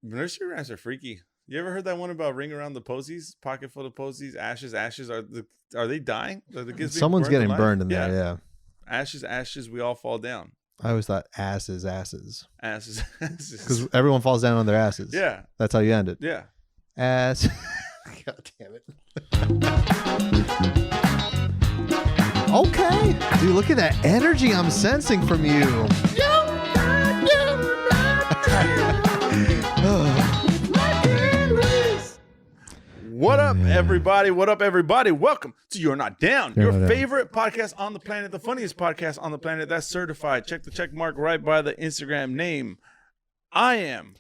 Nursery rhymes are freaky. You ever heard that one about ring around the posies, pocket full of posies, ashes, ashes? Are they dying? Are the kids Someone's getting burned in there, yeah. Ashes, ashes, we all fall down. I always thought asses. Asses, asses. Because everyone falls down on their asses. Yeah. That's how you end it. Yeah. Ass. God damn it. Okay. Dude, look at that energy I'm sensing from you. What up, everybody? What up, everybody? Welcome to You're Not Down, your favorite podcast on the planet, the funniest podcast on the planet that's certified. Check the check mark right by the Instagram name. I am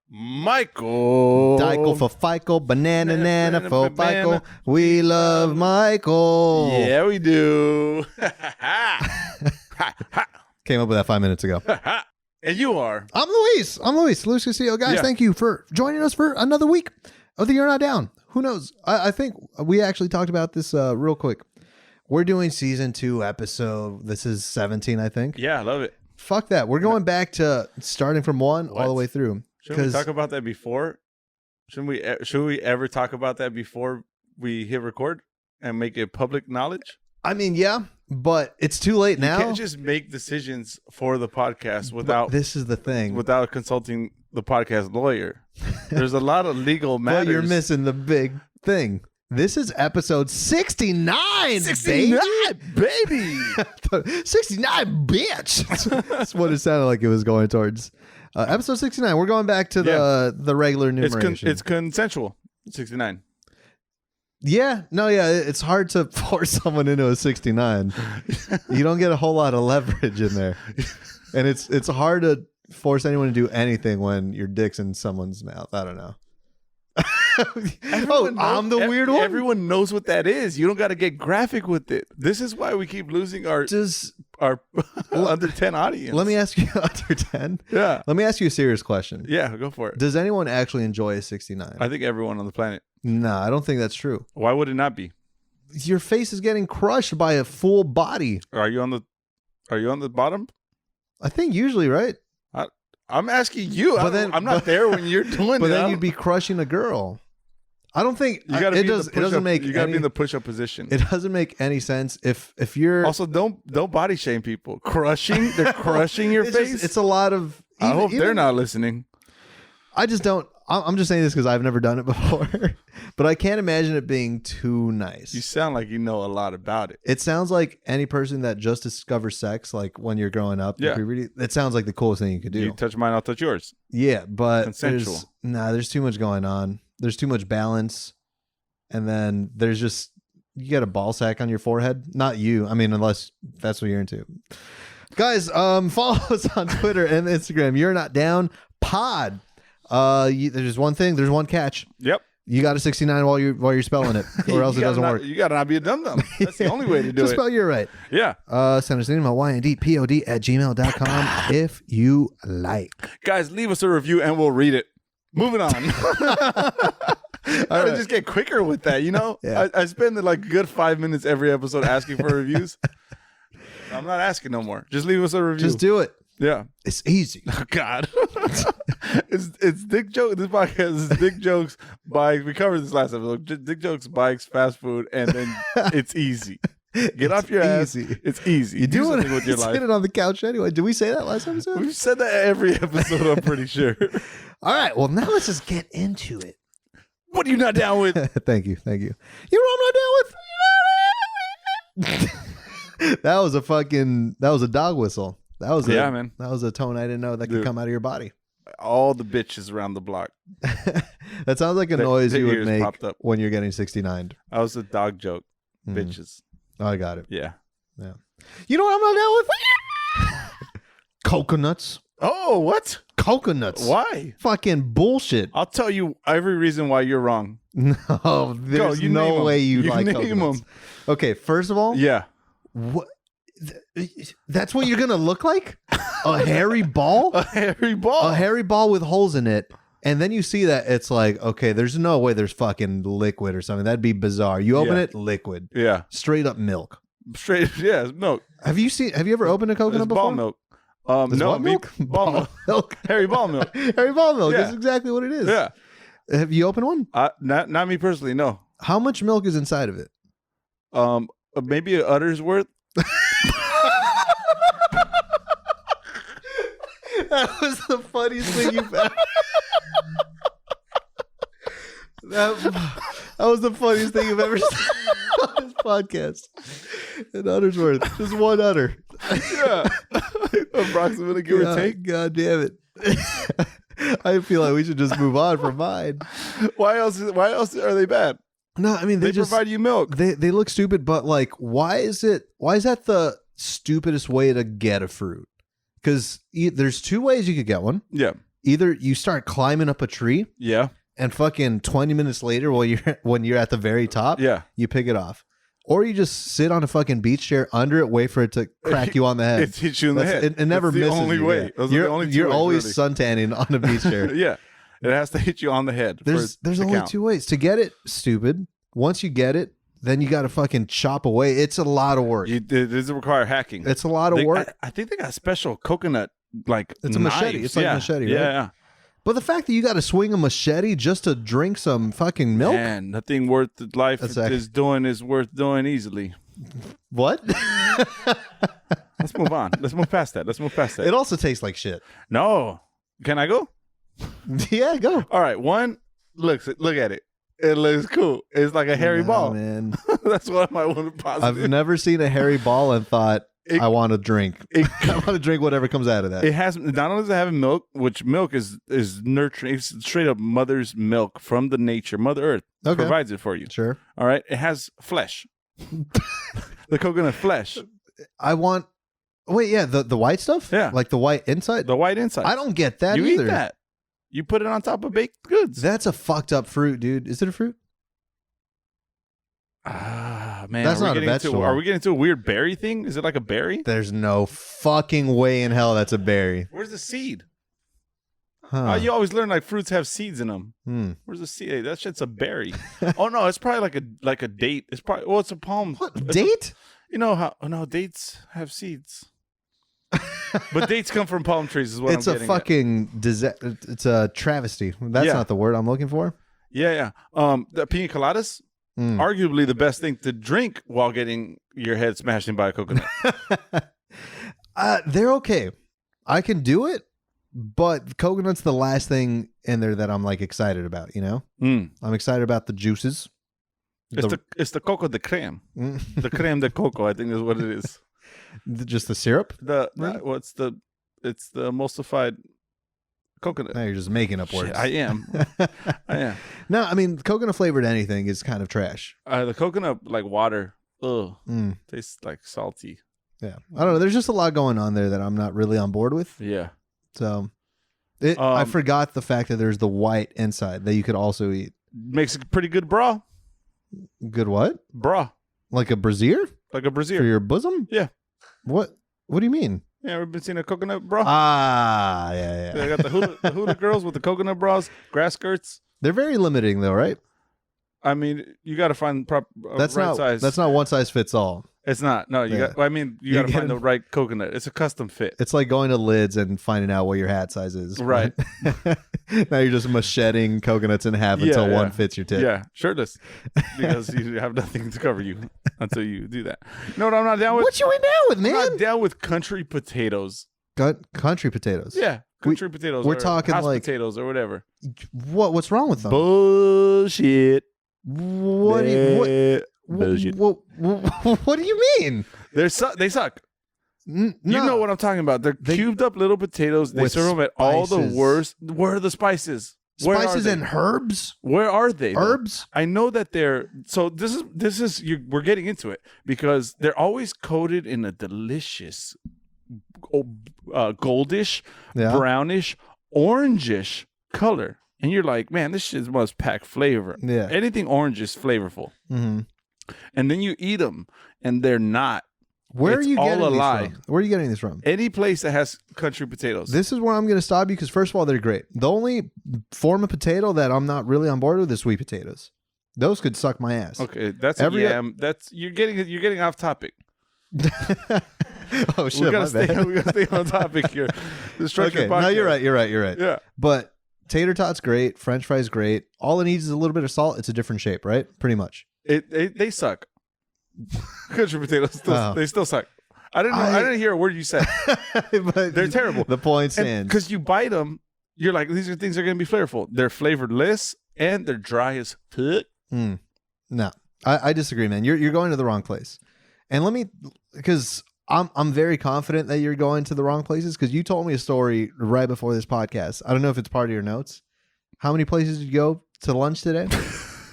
Michael. Dykel for Fico, banana, nana for Fico. We love Michael. Yeah, we do. Came up with that 5 minutes ago. And you are? I'm Luis. Luis Castillo. Guys, Thank you for joining us for another week of the You're Not Down. Who knows? I think we actually talked about this real quick. We're doing season 2 episode. This is 17, I think. Yeah, I love it. Fuck that. We're going back to starting from 1 all the way through. Shouldn't we talk about that before? Should we ever talk about that before we hit record and make it public knowledge? I mean, yeah, but it's too late now. You can't just make decisions for the podcast without. But this is the thing. Without consulting the podcast lawyer. There's a lot of legal matters. But you're missing the big thing. This is episode 69, 69, baby. 69, bitch. That's what it sounded like it was going towards. Episode 69. We're going back to the regular numeration. It's consensual. 69. Yeah. No, yeah. It's hard to force someone into a 69. You don't get a whole lot of leverage in there. And it's hard to force anyone to do anything when your dick's in someone's mouth. I don't know. I'm the weird one. Everyone knows what that is. You don't got to get graphic with it. This is why we keep losing our under 10 audience. Let me ask you under 10. Yeah. Let me ask you a serious question. Yeah, go for it. Does anyone actually enjoy a 69? I think everyone on the planet. No, I don't think that's true. Why would it not be? Your face is getting crushed by a full body. Are you on the bottom? I think usually, right? I'm asking you. I'm not there when you're doing it. But then you'd be crushing a girl. I don't think you gotta it doesn't make. You got to be in the push-up position. It doesn't make any sense if you're. Also, don't body shame people. They're crushing your face. It's a lot of. I hope they're not listening. I just don't. I'm just saying this because I've never done it before, but I can't imagine it being too nice. You sound like you know a lot about it. It sounds like any person that just discovers sex, like when you're growing up. Yeah. It sounds like the coolest thing you could do. You touch mine, I'll touch yours. Yeah, but consensual. There's too much going on. There's too much balance, and then there's just you get a ball sack on your forehead. Not you. I mean, unless that's what you're into. Guys, follow us on Twitter and Instagram. You're Not Down Pod. There's one thing. There's one catch. Yep. You got a 69 while you're spelling it, or else it doesn't work. You gotta not be a dum-dum. That's the only way to do Just it. spell you're right. Yeah. Send us an email, yndpod@gmail.com if you like. Guys, leave us a review and we'll read it. Moving on. I just get quicker with that, you know? Yeah. I spend like a good 5 minutes every episode asking for reviews. I'm not asking no more. Just leave us a review. Just do it. Yeah. It's easy. Oh, God. It's dick joke. This podcast is dick jokes, bikes. We covered this last episode. Dick jokes, bikes, fast food, and then it's easy. Get off your ass. It's easy. You do something with your life. Sit it on the couch anyway. Did we say that last episode? We've said that every episode, I'm pretty sure. All right. Well, now let's just get into it. What are you not down with? Thank you. You know what I'm not down with? That was a dog whistle. That was man. That was a tone I didn't know that could come out of your body. All the bitches around the block. That sounds like a noise you would make popped up when you're getting 69. That was a dog joke. Bitches. Oh, I got it. Yeah. You know what I'm not down with? Coconuts. Oh, what? Coconuts. Why? Fucking bullshit. I'll tell you every reason why you're wrong. No, there's no way you like name coconuts. them. Okay, first of all, yeah. What? That's what you're gonna look like? A hairy ball? A hairy ball. A hairy ball with holes in it. And then you see that it's like, okay, there's no way there's fucking liquid or something. That'd be bizarre. You open it, liquid. Yeah. Straight up milk. Straight, yeah, it's milk. Have you ever opened a coconut before? Ball milk. Is No, what milk? ball milk. milk. Hairy ball milk. Hairy ball milk. Yeah. That's exactly what it is. Yeah. Have you opened one? Not me personally. No. How much milk is inside of it? Maybe an udder's worth. That was the funniest thing you've ever. That was the funniest thing you've ever said on this podcast. An udder's worth. Just one udder. Yeah. Approximately, give or take. God damn it. I feel like we should just move on from mine. Why else are they bad? No, I mean They just provide you milk. They look stupid, but like, why is that the stupidest way to get a fruit? Because there's two ways you could get one. Yeah. Either you start climbing up a tree. Yeah. And fucking 20 minutes later, when you're at the very top, yeah, you pick it off. Or you just sit on a fucking beach chair under it, wait for it to crack you on the head. It hits you in the head. It never That's misses the only you. way. Yeah. Those are the only two You're ways, always really. suntanning on a beach chair. Yeah. It has to hit you on the head. There's only two ways. To get it, stupid. Once you get it, then you got to fucking chop away. It's a lot of work. It does require hacking. It's a lot of work. I think they got special coconut, like, It's a machete. knives. It's like a machete, right? Yeah. But the fact that you got to swing a machete just to drink some fucking milk? Man, nothing worth life is worth doing easily. What? Let's move on. Let's move past that. It also tastes like shit. No. Can I go? Yeah, go. All right. One, look at it. It looks cool. It's like a hairy ball. Man. That's what I want to positive. I've never seen a hairy ball and thought, I want to drink. I want to drink whatever comes out of that. It has, not only does it have milk, which milk is nurturing. It's straight up mother's milk from the nature. Mother Earth provides it for you. Sure. All right. It has flesh. The coconut flesh. The white stuff? Yeah. Like the white inside? The white inside. I don't get that you either. eat that. You put it on top of baked goods. That's a fucked up fruit, dude. Is it a fruit? Man, that's not a vegetable. Are we getting into a weird berry thing? Is it like a berry? There's no fucking way in hell that's a berry. Where's the seed? Huh. You always learn like fruits have seeds in them. Where's the seed? Hey, that shit's a berry. Oh no, it's probably like a date. It's probably it's a palm. What, date? You know how? Oh no, dates have seeds. But dates come from palm trees. Is what it's I'm a getting fucking it's a travesty. That's not the word I'm looking for. Yeah. The pina coladas. Arguably the best thing to drink while getting your head smashed in by a coconut. They're okay. I can do it, but coconut's the last thing in there that I'm like excited about, you know? I'm excited about the juices. It's the coco de creme. The creme de coco, I think is what it is. Just the syrup? It's the emulsified coconut. Now you're just making up words. Shit, I am. No, I mean, coconut flavored anything is kind of trash. The coconut, like water, tastes like salty. Yeah. I don't know. There's just a lot going on there that I'm not really on board with. Yeah. So I forgot the fact that there's the white inside that you could also eat. Makes a pretty good bra. Good what? Bra. Like a brassiere? Like a brassiere. For your bosom? Yeah. What do you mean? Yeah, ever been seeing a coconut bra? Yeah. They got the hula girls with the coconut bras, grass skirts. They're very limiting though, right? I mean, you got to find right size. That's not one size fits all. It's not. No, you got to find the right coconut. It's a custom fit. It's like going to Lids and finding out what your hat size is. Right. Now you're just macheting coconuts in half until one fits your tip. Yeah, shirtless. Because you have nothing to cover you until you do that. You know what I'm not down with? What you ain't down with, man? I'm not down with country potatoes. Country potatoes? Yeah, country potatoes. We're talking house like potatoes or whatever. What's wrong with them? Bullshit. What do you mean? They suck. No. You know what I'm talking about. They're cubed up little potatoes. They serve them at all the worst. Where are the spices? Spices and herbs? Where are they? Herbs? I know that they're so this is we're getting into it because they're always coated in a delicious goldish, brownish, orangish color. And you're like, man, this shit must pack flavor. Yeah. Anything orange is flavorful. Mm-hmm. And then you eat them, and they're not. Where are you getting all a these lie. from? Where are you getting these from? Any place that has country potatoes. This is where I'm going to stop you because first of all, they're great. The only form of potato that I'm not really on board with is sweet potatoes. Those could suck my ass. Okay, that's yam. That's you're getting off topic. Oh shit, we gotta stay on topic here. The structured Okay, podcast. no, you're right. Yeah. But tater tots great, French fries great. All it needs is a little bit of salt. It's a different shape, right? Pretty much. They suck. Country potatoes, they still suck. I didn't hear a word you said. But They're terrible. The point stands. Because you bite them, you're like, these are things that are going to be flavorful. They're flavorless and they're dry as fuck. No, I disagree, man. You're going to the wrong place. And let me, because I'm very confident that you're going to the wrong places, because you told me a story right before this podcast. I don't know if it's part of your notes. How many places did you go to lunch today?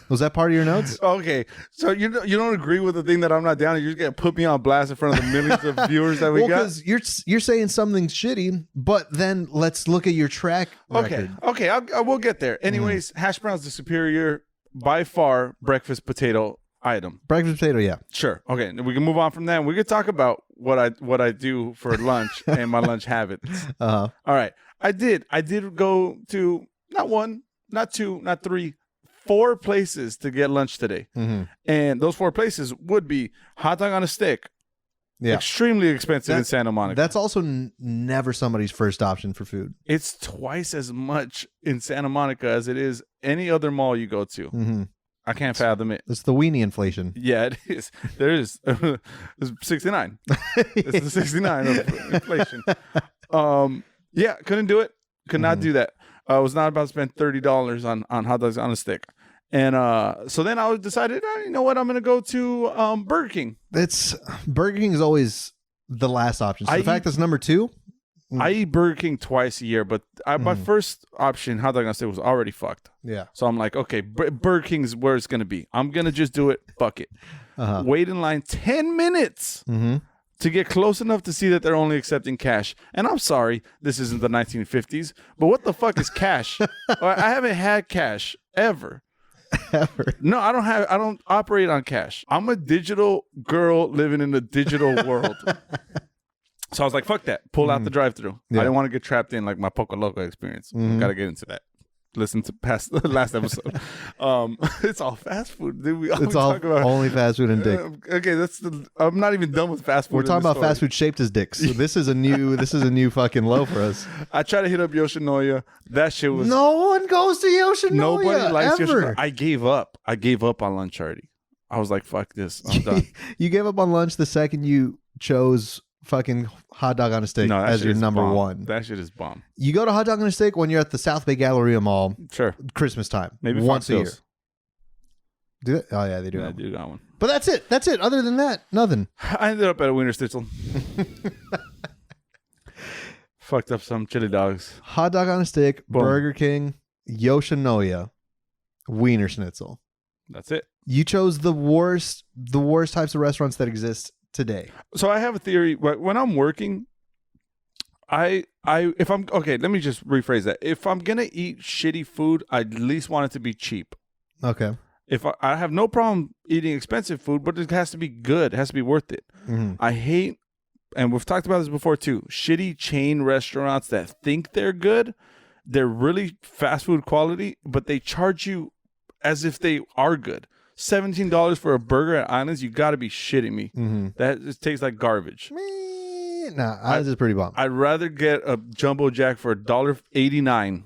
Was that part of your notes? Okay, so you don't agree with the thing that I'm not down, and you're just gonna put me on blast in front of the millions of viewers that we got. Because you're saying something's shitty, but then let's look at your track record. Okay, I will get there. Anyways, hash brown's the superior by far breakfast potato item. Breakfast potato, yeah. Sure. Okay, we can move on from that. And we can talk about what I do for lunch and my lunch habits. Uh-huh. All right, I did go to not one, not two, not three, 4 places to get lunch today. Mm-hmm. And those 4 places would be hot dog on a stick. Yeah. Extremely expensive in Santa Monica. That's also never somebody's first option for food. It's twice as much in Santa Monica as it is any other mall you go to. Mm-hmm. I can't fathom it. It's the weenie inflation. Yeah, it is. There is. It's 69. It's the 69 of inflation. Yeah, couldn't do it. Could not do that. I was not about to spend $30 on hot dogs on a stick. And so then I decided, you know what? I'm going to go to Burger King. Burger King is always the last option. So the fact that's number 2. I eat Burger King twice a year, but my first option, hot dog on a stick, was already fucked. Yeah. So I'm like, okay, Burger King's where it's going to be. I'm going to just do it. Fuck it. Wait in line 10 minutes to get close enough to see that they're only accepting cash. And I'm sorry, this isn't the 1950s, but what the fuck is cash? I haven't had cash ever. No, I don't operate on cash. I'm a digital girl living in a digital world. So I was like, fuck that. Pull out the drive-thru. Yeah. I didn't want to get trapped in like my Poco Loco experience. Got to get into that. Listen to the last episode. It's all fast food. Dude, it's all only fast food and dick. Okay, I'm not even done with fast food. We're talking about fast food shaped as dicks. So this is a new fucking low for us. I tried to hit up Yoshinoya. That shit was. No one goes to Yoshinoya. Nobody likes ever. Yoshinoya. I gave up on lunch already. I was like, fuck this. I'm done. You gave up on lunch the second you chose fucking hot dog on a stick as your number bomb. 1. That shit is bomb. You go to hot dog on a stick when you're at the South Bay Galleria Mall. Sure. Christmas time. Maybe once a year. Bills. Do it? Oh yeah, they do. Yeah, I do got one. But that's it. Other than that, nothing. I ended up at a Wiener Schnitzel. Fucked up some chili dogs. Hot dog on a stick, Boom. Burger King, Yoshinoya, Wiener Schnitzel. That's it. You chose the worst types of restaurants that exist today. So I have a theory. When I'm working, if I'm okay, let me just rephrase that. If I'm gonna eat shitty food, I at least want it to be cheap. Okay. If I have no problem eating expensive food, but it has to be good. It has to be worth it. I hate, and we've talked about this before too, shitty chain restaurants that think they're good. They're really fast food quality, but they charge you as if they are good. $17 for a burger at Islands, you got to be shitting me. That just tastes like garbage. Nah, Islands is pretty bomb. I'd rather get a jumbo jack for $1.89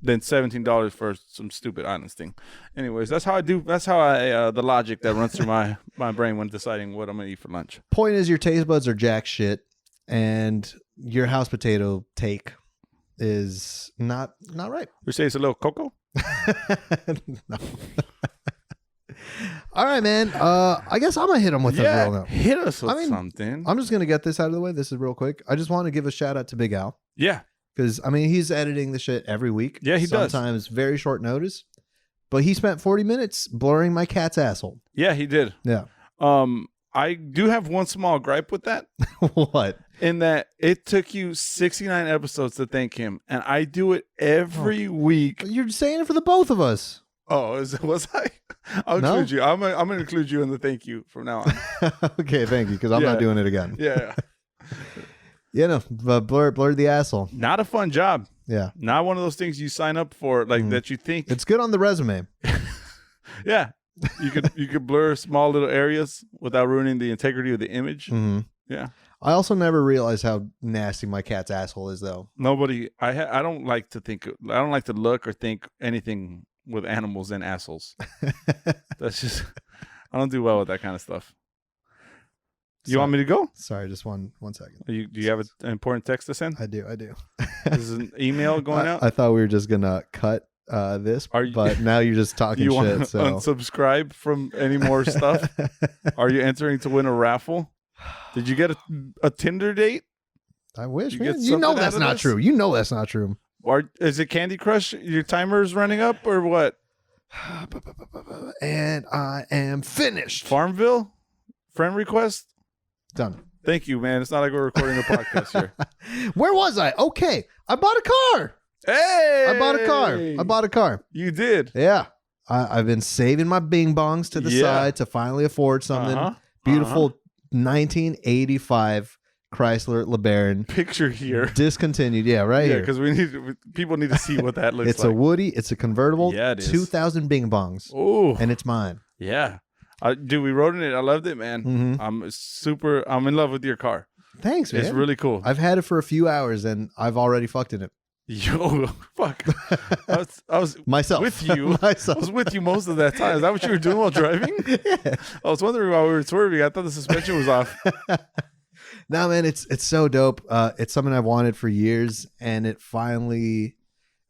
than $17 for some stupid Islands thing. Anyways, that's how I do. That's how I the logic that runs through my brain when deciding what I'm gonna eat for lunch. Point is, your taste buds are jack shit, and your house potato take is not right. You say it's a little cocoa? No. All right, man. I guess I'm gonna hit him with a real note. Hit us with something. I'm just gonna get this out of the way. This is real quick. I just want to give a shout out to Big Al. Yeah. Because, I mean, he's editing the shit every week. Yeah, he does. Sometimes very short notice. But he spent 40 minutes blurring my cat's asshole. Yeah, he did. Yeah. I do have one small gripe with that. What? In that it took you 69 episodes to thank him, and I do it every week. You're saying it for the both of us. Oh, was I? I'll include you. I'm gonna include you in the thank you from now on. Okay, thank you, because I'm not doing it again. Yeah. Yeah, no, blurred the asshole. Not a fun job. Yeah. Not one of those things you sign up for, like that you think. It's good on the resume. Yeah. You could blur small little areas without ruining the integrity of the image. Yeah. I also never realized how nasty my cat's asshole is, though. Nobody. I don't like to think. I don't like to look or think anything with animals and assholes. That's just. I don't do well with that kind of stuff. You want me to go? Sorry, just one second. Do you have an important text to send? I do. Is an email going out? I thought we were just gonna cut this, but now you're just talking you shit. Want to So unsubscribe from any more stuff? Are you entering to win a raffle? Did you get a Tinder date? I wish, you man. You know that's not true. You know that's not true. Or is it Candy Crush? Your timer is running up, or what? And I am finished. Farmville? Friend request? Done. Thank you, man. It's not like we're recording a podcast here. Where was I? Okay. I bought a car. Hey! I bought a car. You did? Yeah. I've been saving my bing bongs to the side to finally afford something. Beautiful 1985 Chrysler LeBaron. Picture here. Discontinued. Yeah, right here. Because people need to see what that looks like. It's a Woody. It's a convertible. Yeah, it is. 2,000 bing bongs. Oh. And it's mine. Yeah. Dude, we rode in it. I loved it, man. Mm-hmm. I'm in love with your car. Thanks, man. It's really cool. I've had it for a few hours and I've already fucked in it. Yo, fuck. I was myself with you. Myself. I was with you most of that time. Is that what you were doing while driving? Yeah. I was wondering why we were swerving. I thought the suspension was off. No, man, it's so dope. It's something I've wanted for years, and it finally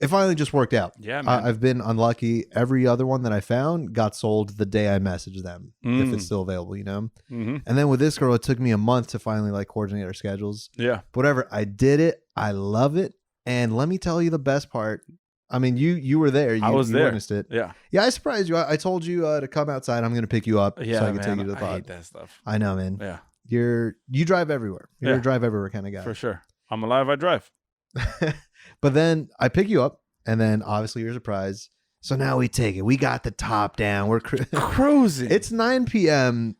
just worked out. Yeah, man. I've been unlucky. Every other one that I found got sold the day I messaged them, if it's still available, you know? Mm-hmm. And then with this girl, it took me a month to finally like coordinate our schedules. Yeah. Whatever. I did it. I love it. And let me tell you the best part. I mean, you were there. I was you there. Witnessed it. Yeah. Yeah, I surprised you. I told you to come outside. I'm going to pick you up Yeah, so I can man. take you to the I pod. hate that stuff. I know, man. Yeah. You drive everywhere. You're a drive everywhere kind of guy. For sure. I'm alive. I drive. But then I pick you up, and then obviously you're surprised. So now we take it. We got the top down. We're cruising. It's 9 p.m.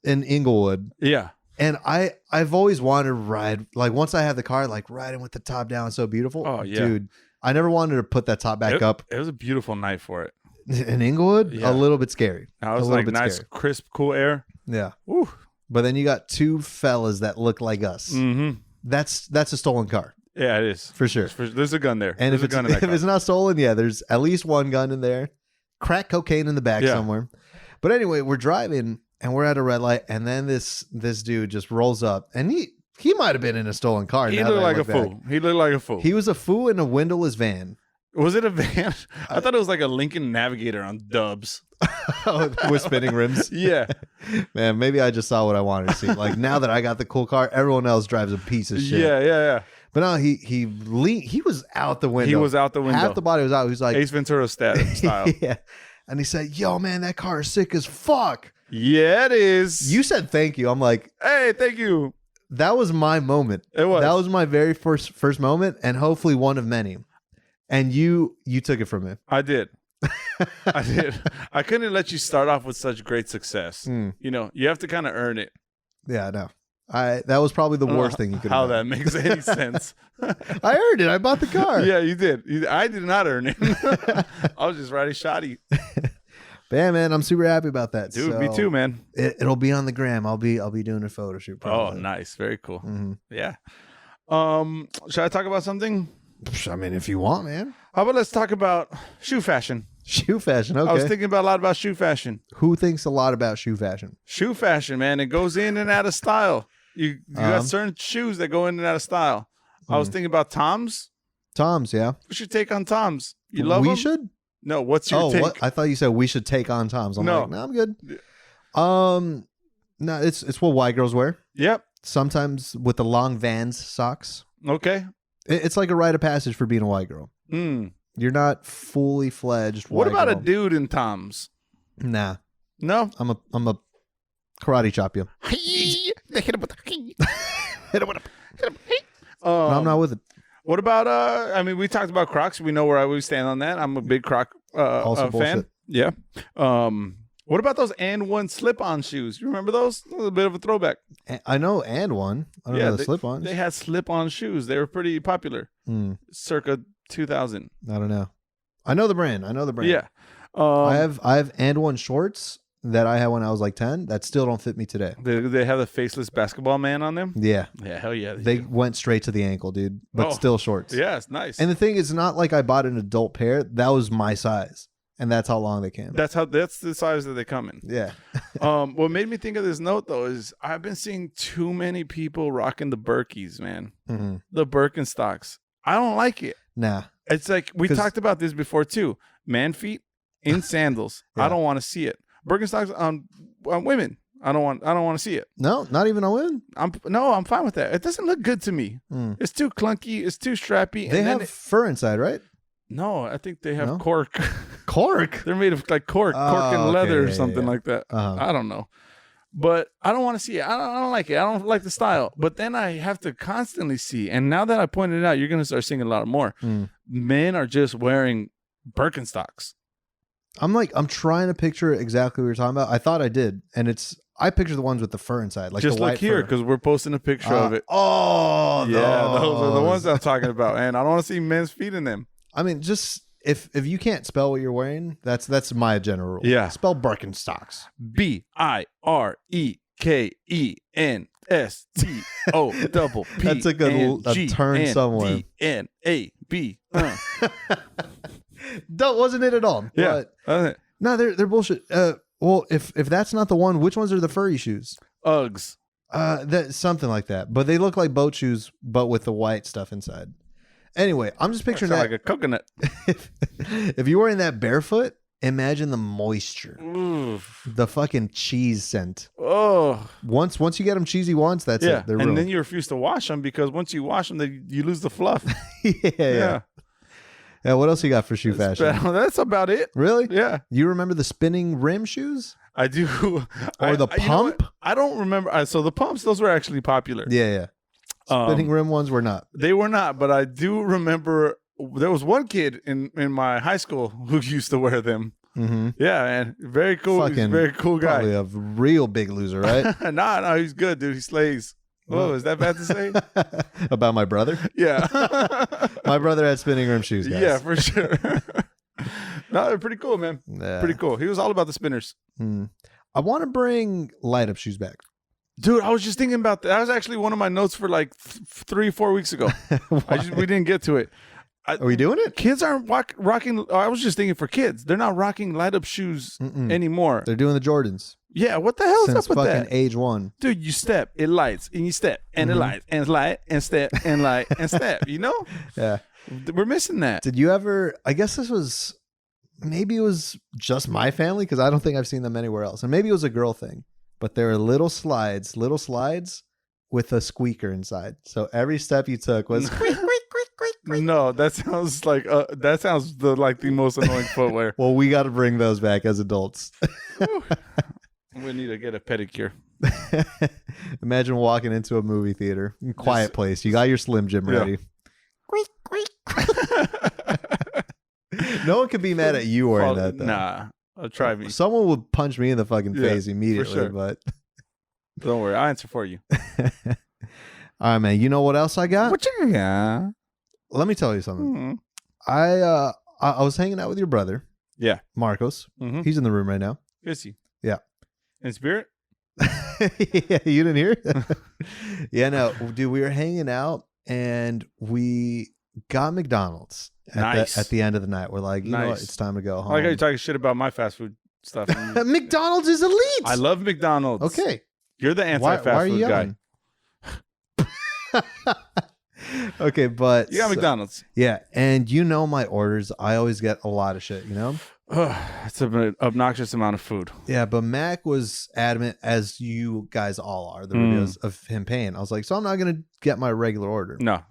in Inglewood. Yeah. And I've always wanted to ride, like once I have the car, like riding with the top down, so beautiful. Oh, yeah. Dude, I never wanted to put that top back up. It was a beautiful night for it. In Inglewood, Yeah. a little bit scary. I was like nice, scary. Crisp, cool air. Yeah. Woo. But then you got two fellas that look like us. Mm-hmm. That's a stolen car. Yeah, it is. For sure. There's a gun there. And there's if it's not stolen, yeah, there's at least one gun in there. Crack cocaine in the back somewhere. But anyway, we're driving and we're at a red light, and then this dude just rolls up, and he might have been in a stolen car. He looked like a fool. He looked like a fool. He was a fool in a windowless van. Was it a van? I thought it was like a Lincoln Navigator on dubs. With spinning rims. Yeah. Man, maybe I just saw what I wanted to see. Like now that I got the cool car, everyone else drives a piece of shit. Yeah. But no, he was out the window. He was out the window. Half the body was out. He was like Ace Ventura style. Yeah. And he said, "Yo, man, that car is sick as fuck." Yeah, it is. You said thank you. I'm like, hey, thank you. That was my moment. It was. That was my very first moment, and hopefully one of many. And you took it from me. I did. I did. I couldn't let you start off with such great success. You know, you have to kind of earn it. Yeah, I know. That was probably the worst thing you could have done. How that makes any sense. I earned it. I bought the car. Yeah, you did. I did not earn it. I was just riding shoddy. Yeah, man, I'm super happy about that. Dude, so me too, man. It'll be on the gram. I'll be doing a photo shoot. Probably. Oh, nice. Very cool. Mm-hmm. Yeah. Should I talk about something? I mean, if you want, man. How about let's talk about shoe fashion? Shoe fashion. Okay. I was thinking a lot about shoe fashion. Who thinks a lot about shoe fashion? Shoe fashion, man. It goes in and out of style. You got certain shoes that go in and out of style. I was thinking about Toms. Toms, yeah. What's your take on Toms? You love them? We should? No, what's your take? What? I thought you said we should take on Toms. I'm like, no, I'm good. No, it's what white girls wear. Yep. Sometimes with the long Vans socks. Okay. It's like a rite of passage for being a white girl. You're not fully fledged. What about girl. a dude in Toms? Nah. No. I'm a karate chop you. No, I'm not with it. What about I mean, we talked about Crocs. We know where we stand on that. I'm a big Croc Also fan. bullshit. Yeah. What about those and one slip-on shoes? You remember those? A little bit of a throwback. I know and one. I don't know the slip-ons. They had slip-on shoes. They were pretty popular. Circa 2000. I don't know. I know the brand. Yeah. I have and one shorts that I had when I was like 10 that still don't fit me today. They have the faceless basketball man on them? Yeah. Yeah, hell yeah. They went straight to the ankle, dude, but still shorts. Yeah, it's nice. And the thing is, not like I bought an adult pair. That was my size. And that's how long they came. That's the size that they come in. Yeah. What made me think of this note, though, is I've been seeing too many people rocking the Birkies, man. Mm-hmm. The Birkenstocks. I don't like it. Nah. It's like, we talked about this before, too. Man feet in sandals. Yeah. I don't want to see it. Birkenstocks on women. I don't want to see it. No, not even on women. I'm fine with that. It doesn't look good to me. It's too clunky. It's too strappy. They have fur inside, right? No, I think they have cork. Cork? They're made of like cork and leather or something like that. Uh-huh. I don't know. But I don't want to see it. I don't like it. I don't like the style. But then I have to constantly see. And now that I pointed it out, you're going to start seeing a lot more. Men are just wearing Birkenstocks. I'm trying to picture exactly what you're talking about. I thought I did. And I picture the ones with the fur inside. Like just the look white here, fur. because we're posting a picture of it. Oh, yeah. Those are the ones I'm talking about. And I don't want to see men's feet in them. I mean, just if you can't spell what you're wearing, that's my general rule. Yeah. Spell Birkenstocks. BIREKENSTOPP. That's a turn somewhere. DNAB. That wasn't it at all. Yeah. But, no, they're bullshit. Well, if that's not the one, which ones are the furry shoes? Uggs. That something like that. But they look like boat shoes, but with the white stuff inside. Anyway, I'm just picturing that like a coconut. if you're wearing that barefoot, imagine the moisture, Oof. the fucking cheese scent. Oh, once you get them cheesy once, that's it. They're ruined. Then you refuse to wash them because once you wash them, you lose the fluff. Yeah. What else you got for shoe fashion? That's about it. Really? Yeah. You remember the spinning rim shoes? I do. Or the pump? I don't remember. So the pumps, those were actually popular. Yeah. Spinning rim ones were not. They were not, but I do remember there was one kid in my high school who used to wear them. Mm-hmm. Yeah, man. Very cool. He's a very cool guy. Probably a real big loser, right? No, he's good, dude. He slays. Oh, is that bad to say? About my brother? Yeah. My brother had spinning rim shoes, guys. Yeah, for sure. No, they're pretty cool, man. Yeah. Pretty cool. He was all about the spinners. I want to bring light up shoes back. Dude, I was just thinking about that. That was actually one of my notes for like 3-4 weeks ago. We didn't get to it. Are we doing it? Kids aren't rocking. I was just thinking for kids. They're not rocking light up shoes anymore. They're doing the Jordans. Yeah, what the hell's Since up with fucking that? age 1. Dude, you step, it lights, and you step, and it lights, and it's light, and step, and light, and step, you know? Yeah. We're missing that. Did you ever, I guess this was, maybe it was just my family, because I don't think I've seen them anywhere else. And maybe it was a girl thing, but there were little slides with a squeaker inside. So every step you took was squeak, squeak, squeak, squeak, squeak. No, that sounds like the most annoying footwear. Well, we got to bring those back as adults. We need to get a pedicure. Imagine walking into a movie theater, quiet place. You got your Slim Jim ready. No one could be mad at you wearing that, though. Nah, try me. Someone would punch me in the fucking face immediately, sure. but Don't worry, I'll answer for you. All right, man. You know what else I got? What you got? Let me tell you something. Mm-hmm. I was hanging out with your brother. Yeah. Marcos. Mm-hmm. He's in the room right now. Is he? Yeah. In spirit? Yeah, you didn't hear it? Yeah, no. Dude, we were hanging out and we got McDonald's at the end of the night. We're like, you know what? It's time to go home. I like how you're talking shit about my fast food stuff. McDonald's is elite. I love McDonald's. Okay. You're the anti-fast food guy. Okay, but you got McDonald's. Yeah, and you know my orders. I always get a lot of shit, you know? It's an obnoxious amount of food. Yeah, but Mac was adamant, as you guys all are, the videos of him paying. I was like, so I'm not going to get my regular order. No.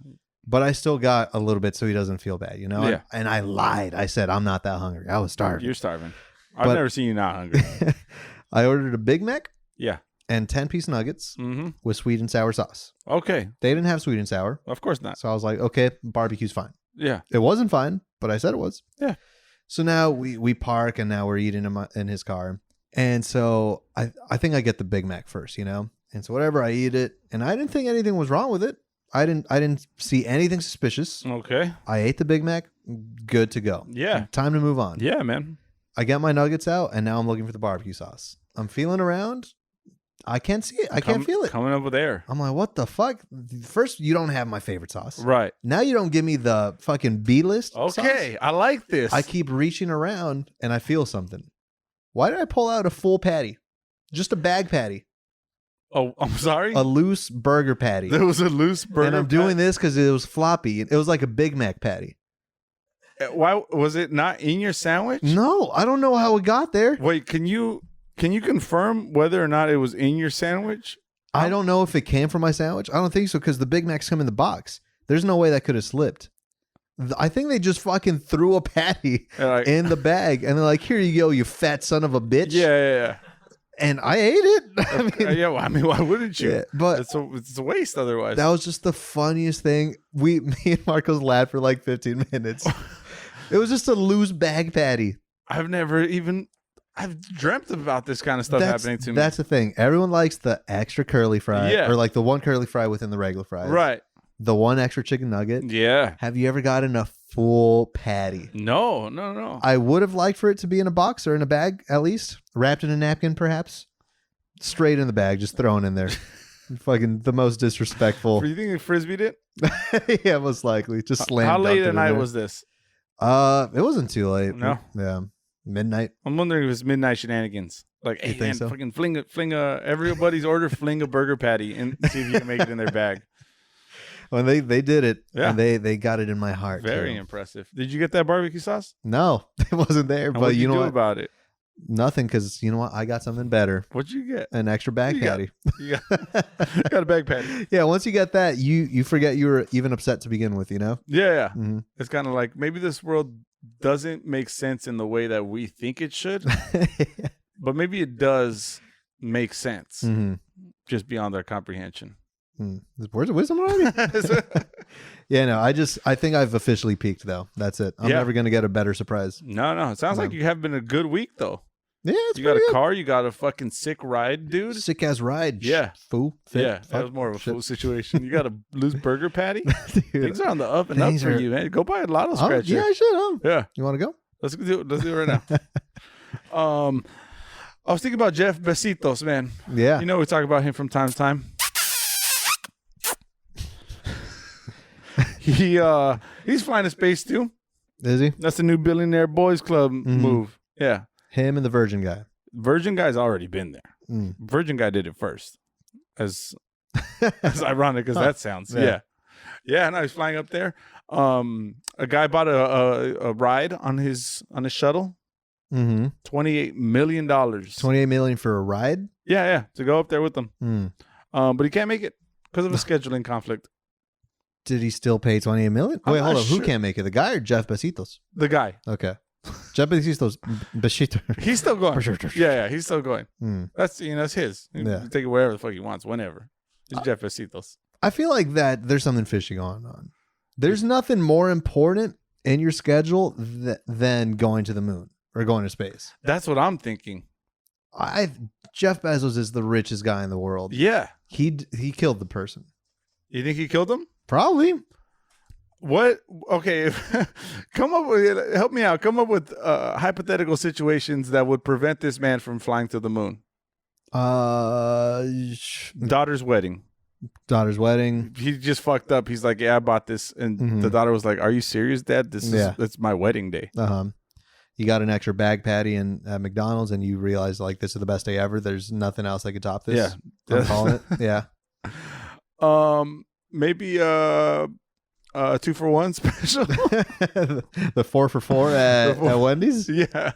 But I still got a little bit so he doesn't feel bad, you know? Yeah. And I lied. I said, I'm not that hungry. I was starving. You're starving. I've never seen you not hungry. I ordered a Big Mac. Yeah. And 10-piece nuggets with sweet and sour sauce. Okay. They didn't have sweet and sour. Of course not. So I was like, okay, barbecue's fine. Yeah. It wasn't fine, but I said it was. Yeah. So now we park and now we're eating in his car. And so I think I get the Big Mac first, you know? And so whatever, I eat it. And I didn't think anything was wrong with it. I didn't see anything suspicious. Okay. I ate the Big Mac. Good to go. Yeah. Time to move on. Yeah, man. I get my nuggets out, and now I'm looking for the barbecue sauce. I'm feeling around. I can't see it. I can't feel it. Coming up with air. I'm like, what the fuck? First, you don't have my favorite sauce. Right. Now you don't give me the fucking B-list Okay, sauce. I like this. I keep reaching around, and I feel something. Why did I pull out a full patty? Just a bag patty. Oh, I'm sorry? A loose burger patty. There was a loose burger And I'm doing this because it was floppy. It was like a Big Mac patty. Why was it not in your sandwich? No, I don't know how it got there. Wait, can you confirm whether or not it was in your sandwich? I don't know if it came from my sandwich. I don't think so because the Big Macs come in the box. There's no way that could have slipped. I think they just fucking threw a patty in the bag and they're like, here you go, you fat son of a bitch. Yeah. And I ate it. I mean, why wouldn't you? Yeah, but it's a waste otherwise. that was just the funniest thing. Me and Marcos laughed for like 15 minutes. It was just a loose bag patty. I've dreamt about this kind of stuff happening to me. That's the thing. Everyone likes the extra curly fry, or like the one curly fry within the regular fries. Right. The one extra chicken nugget. Yeah. Have you ever gotten a full patty? No. I would have liked for it to be in a box or in a bag, at least wrapped in a napkin, perhaps. Straight in the bag, just thrown in there. Fucking the most disrespectful. Were you thinking frisbeed it? Yeah, most likely. Just slammed. How late at night was this? It wasn't too late. No. Yeah. Midnight. I'm wondering if it's midnight shenanigans. Like, hey man, so? fucking fling a everybody's order, fling a burger patty and see if you can make it in their bag. When they did it, Yeah. and they got it in my heart. Very too. impressive. Did you get that barbecue sauce? No, it wasn't there. And But what'd you know do what? about it? Nothing, because you know what? I got something better. What'd you get? An extra bag You got- patty. You got a bag patty. Yeah, once you get that, you forget you were even upset to begin with, you know? Yeah. Mhm. It's kind of like maybe this world doesn't make sense in the way that we think it should, but maybe it does make sense Mhm. just beyond our comprehension. Words of wisdom already? Yeah, no, I think I've officially peaked, though. That's it. I'm Yeah. never going to get a better surprise. No. It sounds like you have been a good week, though. Yeah, it's You got a pretty good. car. You got a fucking sick ride, dude. Sick ass ride. Yeah. Fool. Fit, Yeah, that fuck, was more of a shit. full situation. You got a loose burger patty. Dude. Things are on the up and up Things for are- you, man. Go buy a lotto Oh, scratcher. yeah, I should. Yeah. You want to go? Let's do it right now. I was thinking about Jeff Besitos, man. Yeah. You know, we talk about him from time to time. He's flying to space too. Is he? That's the new Billionaire Boys Club move. Yeah. Him and the Virgin guy. Virgin Guy's already been there. Mm. Virgin Guy did it first. As ironic as that sounds. Yeah. Yeah, no, he's flying up there. A guy bought a ride on his shuttle. Mm-hmm. $28 million. $28 million for a ride? Yeah, to go up there with them. Mm. But he can't make it because of a scheduling conflict. Did he still pay $28 million? I'm Wait, hold not on. Who sure. can't make it? The guy or Jeff Besitos? The guy. Okay. Jeff Besitos. Besitos. He's still going. Yeah, he's still going. Mm. That's his. He Yeah. can take it wherever the fuck he wants, whenever. It's Jeff Besitos. I feel like that there's something fishy going on. There's nothing more important in your schedule than going to the moon or going to space. That's what I'm thinking. Jeff Bezos is the richest guy in the world. Yeah. He killed the person. You think he killed him? Probably. What? Okay. Help me out. Come up with hypothetical situations that would prevent this man from flying to the moon. Daughter's wedding. Daughter's wedding. He just fucked up. He's like, yeah, I bought this. And the daughter was like, are you serious, Dad? It's my wedding day. You got an extra bag patty at McDonald's and you realize like this is the best day ever. There's nothing else that could top this. Yeah. I'm calling it. Yeah. Maybe a 2-for-1 special. The 4 for 4 at Wendy's. Yeah.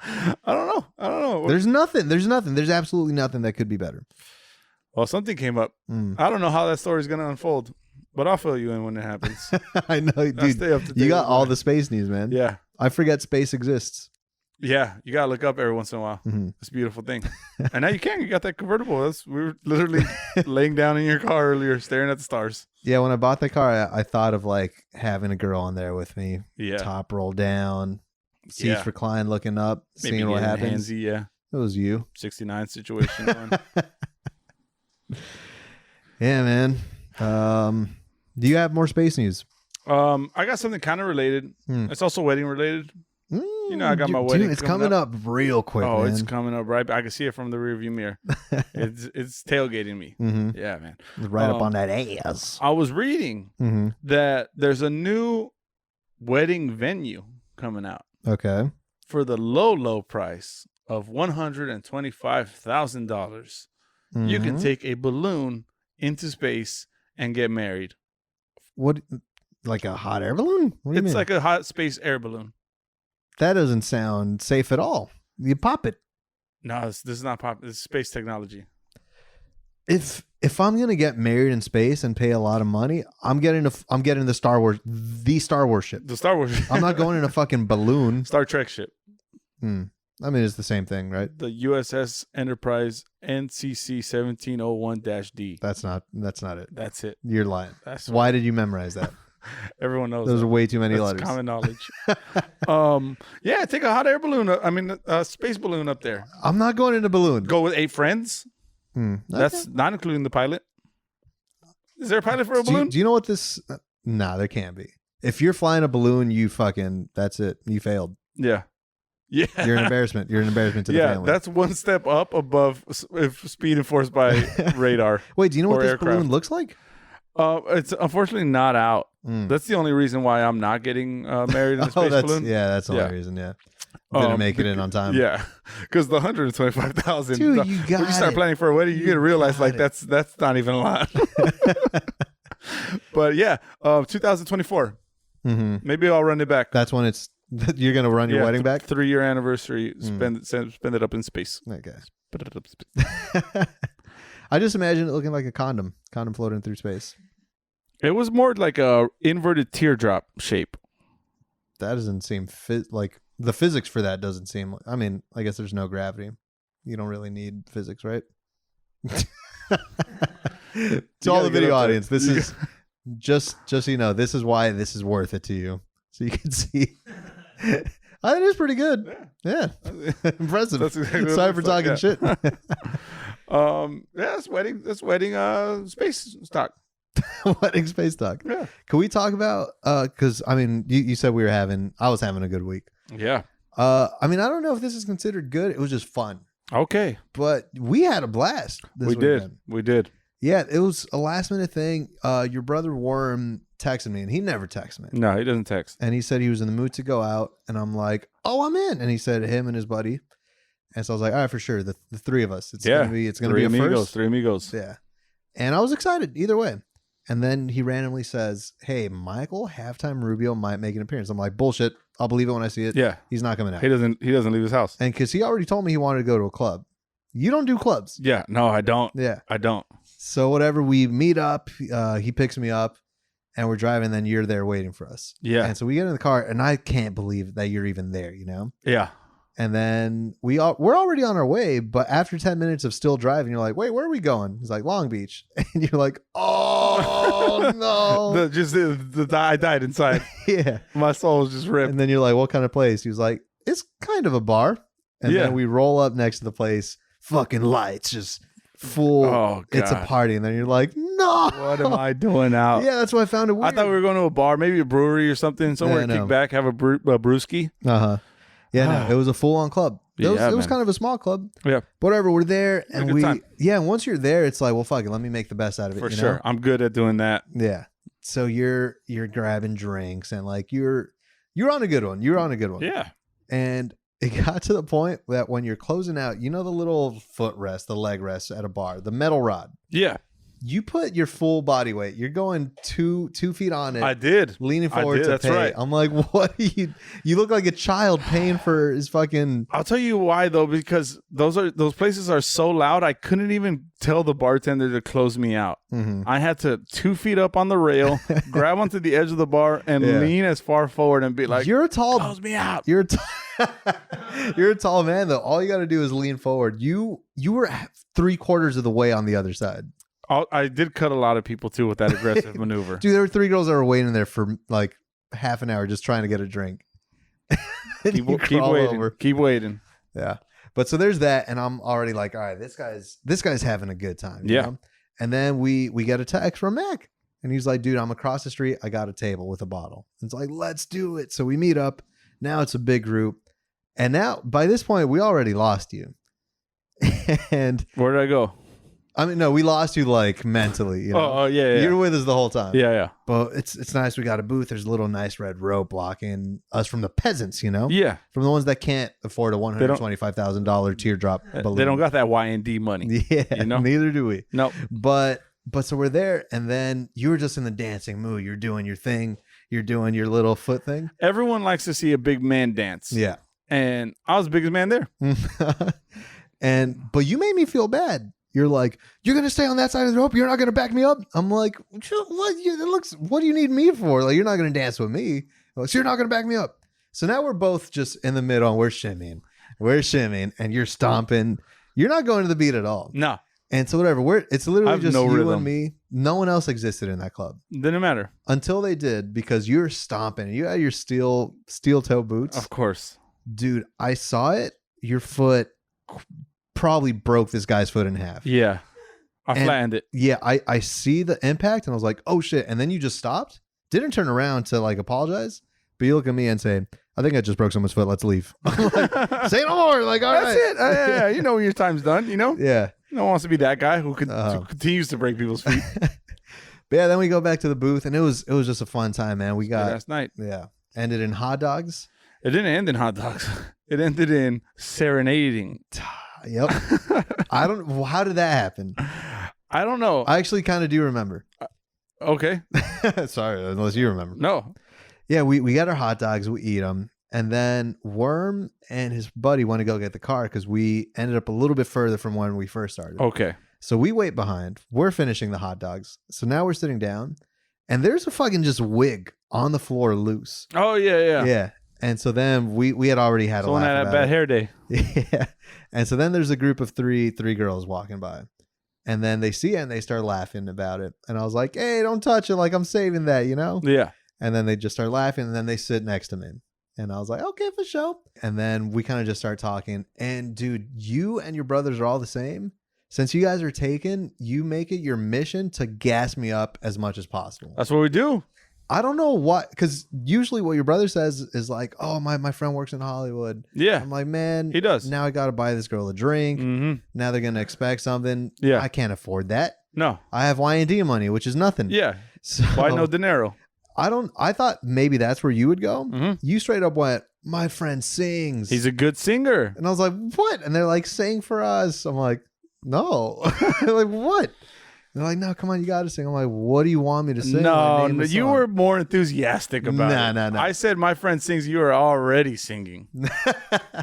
I don't know. There's nothing. There's absolutely nothing that could be better. Well, something came up. I don't know how that story is going to unfold, but I'll fill you in when it happens. I know, dude. Stay up to date You got with all that. the space news, man. Yeah. I forget space exists. Yeah. You got to look up every once in a while. It's a beautiful thing. And now you can. You got that convertible. We were literally laying down in your car earlier, staring at the stars. Yeah, when I bought the car, I thought of like having a girl on there with me. Yeah. Top roll down, seats Yeah. reclined, looking up, Maybe seeing what getting happens. handsy, yeah. It was you. 69 situation going. Yeah, man. Do you have more space news? I got something kind of related. It's also wedding related. You know, I got my wedding. Dude, it's coming up real quick. Oh, man. it's coming up right. I can see it from the rearview mirror. it's tailgating me. Mm-hmm. Yeah, man. Right up on that ass. I was reading that there's a new wedding venue coming out. Okay. For the low price of $125,000, you can take a balloon into space and get married. What? Like a hot air balloon? What do you mean? It's like a hot space air balloon. That doesn't sound safe at all. You pop it. No, this is not pop. This is space technology. If I'm gonna get married in space and pay a lot of money, I'm getting the Star Wars ship. The Star Wars. I'm not going in a fucking balloon. Star Trek ship. I mean, it's the same thing, right? The USS Enterprise NCC 1701-D. That's not it. That's it. You're lying. That's why did you memorize that? Everyone knows. Those that. are way too many That's letters. Common knowledge. Yeah, take a hot air balloon. A space balloon up there. I'm not going in a balloon. Go with 8 friends. Okay. That's not including the pilot. Is there a pilot for a balloon? Do you know what this? Nah, there can't be. If you're flying a balloon, that's it. You failed. Yeah. Yeah. You're an embarrassment. You're an embarrassment to the family. Yeah, that's one step up above if speed enforced by radar. Wait, do you know what this aircraft. balloon looks like? It's unfortunately not out. That's the only reason why I'm not getting married in a space balloon. Yeah, that's the only reason. Yeah, didn't make it in on time. Yeah, because the $125,000. Dude, you got when you start planning for a wedding, you're gonna realize like that's not even a lot. But yeah, 2024. Maybe I'll run it back. That's when you're gonna run your wedding back. 3-year anniversary. Spend it up in space. Okay. Put it up in space. I just imagine it looking like a condom floating through space. It was more like a inverted teardrop shape. That doesn't seem like the physics for that doesn't seem. I mean, I guess there's no gravity. You don't really need physics, right? To all the video audience, this is just so you know, this is why this is worth it to you, so you can see. It is pretty good. Yeah. Impressive. That's exactly Sorry for talking shit. That's wedding space stock. Wedding space talk. Yeah. Can we talk about because I mean you said I was having a good week. Yeah. I mean, I don't know if this is considered good. It was just fun. Okay. But we had a blast this weekend. We did. Yeah, it was a last minute thing. Your brother Worm texted me, and he never texts me. No, he doesn't text. And he said he was in the mood to go out, and I'm like, oh, I'm in. And he said him and his buddy. And so I was like, all right, for sure. The three of us. It's gonna be a first. 3 amigos. Yeah. And I was excited either way. And then he randomly says, hey, Michael Halftime Rubio might make an appearance. I'm like, bullshit. I'll believe it when I see it. Yeah. He's not coming out. He doesn't leave his house. And because he already told me he wanted to go to a club. You don't do clubs. Yeah. No, I don't. Yeah. I don't. So whatever, we meet up. He picks me up and we're driving. Then you're there waiting for us. Yeah. And so we get in the car and I can't believe that you're even there, you know? Yeah. And then we're already on our way, but after 10 minutes of still driving, you're like, wait, where are we going? He's like, Long Beach. And you're like, oh, no. I died inside. Yeah. My soul was just ripped. And then you're like, what kind of place? He was like, it's kind of a bar. And then we roll up next to the place, fucking lights, just full. Oh, God. It's a party. And then you're like, no. What am I doing out? Yeah, that's why I found it weird. I thought we were going to a bar, maybe a brewery or something, somewhere to kick back, have a brewski. Uh-huh. Yeah, no, it was a full-on club. It was kind of a small club. Yeah. Whatever, we're there, and and once you're there, it's like, well, fuck it, let me make the best out of it. For sure. I'm good at doing that. Yeah. So you're grabbing drinks, and like you're on a good one. You're on a good one. Yeah. And it got to the point that when you're closing out, you know the little footrest, the leg rest at a bar, the metal rod. Yeah. You put your full body weight. You're going 2 feet on it. I did. Leaning forward to That's pay. right. I'm like, what? You look like a child paying for his fucking. I'll tell you why though, because those places are so loud. I couldn't even tell the bartender to close me out. Mm-hmm. I had to 2 feet up on the rail, grab onto the edge of the bar, and lean as far forward and be like, "You're a tall. Close me out." You're a tall man though. All you got to do is lean forward. You were 3/4 of the way on the other side. I did cut a lot of people too with that aggressive maneuver. Dude, there were 3 girls that were waiting there for like half an hour just trying to get a drink. Keep waiting. Over. Keep waiting. Yeah. But so there's that, and I'm already like, all right, this guy's having a good time. You know? And then we get a text from Mac, and he's like, dude, I'm across the street. I got a table with a bottle. And it's like, let's do it. So we meet up. Now it's a big group. And now, by this point, we already lost you. And where did I go? I mean, no, we lost you like mentally. You know? Oh, yeah. You're with us the whole time. Yeah. But it's nice. We got a booth. There's a little nice red rope blocking us from the peasants, you know? Yeah. From the ones that can't afford a $125,000 teardrop balloon. They don't got that Y&D money. Yeah, you know? Neither do we. Nope. But so we're there, and then you were just in the dancing mood. You're doing your thing. You're doing your little foot thing. Everyone likes to see a big man dance. Yeah. And I was the biggest man there. But you made me feel bad. You're like, you're gonna stay on that side of the rope. You're not gonna back me up. I'm like, what? What do you need me for? Like, you're not gonna dance with me. Like, so you're not gonna back me up. So now we're both just in the middle. And we're shimmying, and you're stomping. You're not going to the beat at all. No. And so whatever. It's literally just you rhythm. and me. No one else existed in that club. Didn't matter Until they did, because you're stomping. You had your steel toe boots. Of course. Dude, I saw it. Your foot probably broke this guy's foot in half. Yeah. I flattened it. Yeah, I see the impact, and I was like, oh shit. And then you just stopped. Didn't turn around to like apologize. But you look at me and say, I think I just broke someone's foot. Let's leave. I'm like, say no more. Like, all That's right. it. Yeah. You know when your time's done, you know? Yeah. No one wants to be that guy who continues to break people's feet. But yeah, then we go back to the booth, and it was just a fun time, man. We got last night. Yeah. Ended in hot dogs. It didn't end in hot dogs. It ended in serenading. Yep. How did that happen? I don't know. I actually kind of do remember. Okay. Sorry, unless you remember. No. Yeah, we got our hot dogs, we eat them, and then Worm and his buddy want to go get the car because we ended up a little bit further from when we first started. Okay. So we wait behind. We're finishing the hot dogs. So now we're sitting down, and there's a fucking just wig on the floor loose. Oh, yeah. Yeah. And so then we had already had a laugh had about a bad it. hair day. Yeah. And so then there's a group of three girls walking by. And then they see it and they start laughing about it. And I was like, hey, don't touch it. Like, I'm saving that, you know? Yeah. And then they just start laughing, and then they sit next to me. And I was like, okay, for sure. And then we kind of just start talking. And dude, you and your brothers are all the same. Since you guys are taken, you make it your mission to gas me up as much as possible. That's what we do. I don't know what, because usually what your brother says is like, oh, my friend works in Hollywood. Yeah. I'm like, man, he does. Now I got to buy this girl a drink. Mm-hmm. Now they're going to expect something. Yeah. I can't afford that. No. I have Y&D money, which is nothing. Yeah. So, why no dinero? I thought maybe that's where you would go. Mm-hmm. You straight up went, my friend sings. He's a good singer. And I was like, what? And they're like, sing for us. I'm like, no. Like, what? They're like, no, come on, you got to sing. I'm like, what do you want me to sing? No, you were more enthusiastic about it. No. I said my friend sings. You were already singing.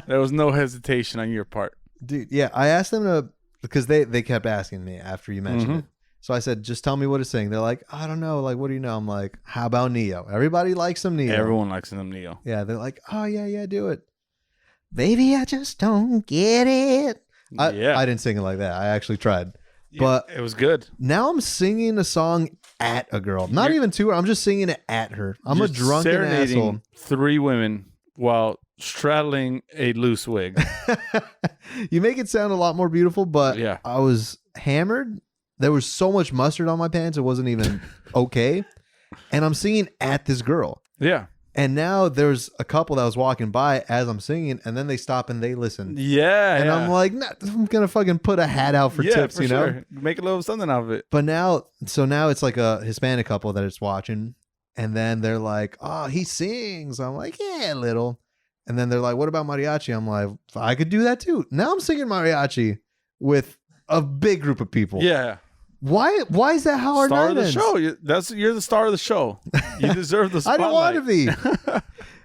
There was no hesitation on your part. Dude, yeah. I asked them to, because they kept asking me after you mentioned it. So I said, just tell me what to sing. They're like, I don't know. Like, what do you know? I'm like, how about Neo? Everybody likes some Neo. Everyone likes them Neo. Yeah, they're like, oh, yeah, do it. Baby, I just don't get it. I didn't sing it like that. I actually tried. Yeah, but it was good. Now I'm singing a song at a girl. Not even to her. I'm just singing it at her. I'm a drunken serenading asshole. 3 women while straddling a loose wig. You make it sound a lot more beautiful, but yeah. I was hammered. There was so much mustard on my pants, it wasn't even okay. And I'm singing at this girl. Yeah. And now there's a couple that was walking by as I'm singing, and then they stop and they listen. Yeah. And I'm like, nah, I'm going to fucking put a hat out for tips, for you know? sure. Make a little something out of it. But now it's like a Hispanic couple that is watching. And then they're like, oh, he sings. I'm like, yeah, a little. And then they're like, what about mariachi? I'm like, I could do that too. Now I'm singing mariachi with a big group of people. Yeah. Why is that how our star night of the ends? show? You're the star of the show. You deserve the spotlight. I don't want to be.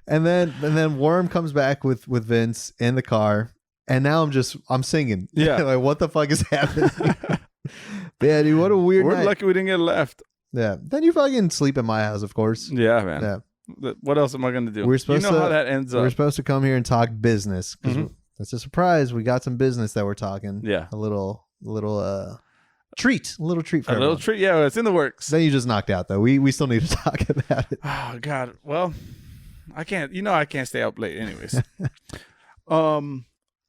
And then Worm comes back with Vince in the car, and now I'm singing. Yeah. Like, what the fuck is happening? Yeah, dude, what a weird We're night. lucky we didn't get left. Yeah. Then you fucking sleep at my house, of course. Yeah, man. Yeah. What else am I going to do? We're supposed how to, that ends up. We're supposed to come here and talk business because it's a surprise. We got some business that we're talking. Yeah. A little treat for everyone. little treat. Yeah, it's in the works. Then you just knocked out though. We still need to talk about it. Oh God. Well, I can't. I can't stay up late, anyways.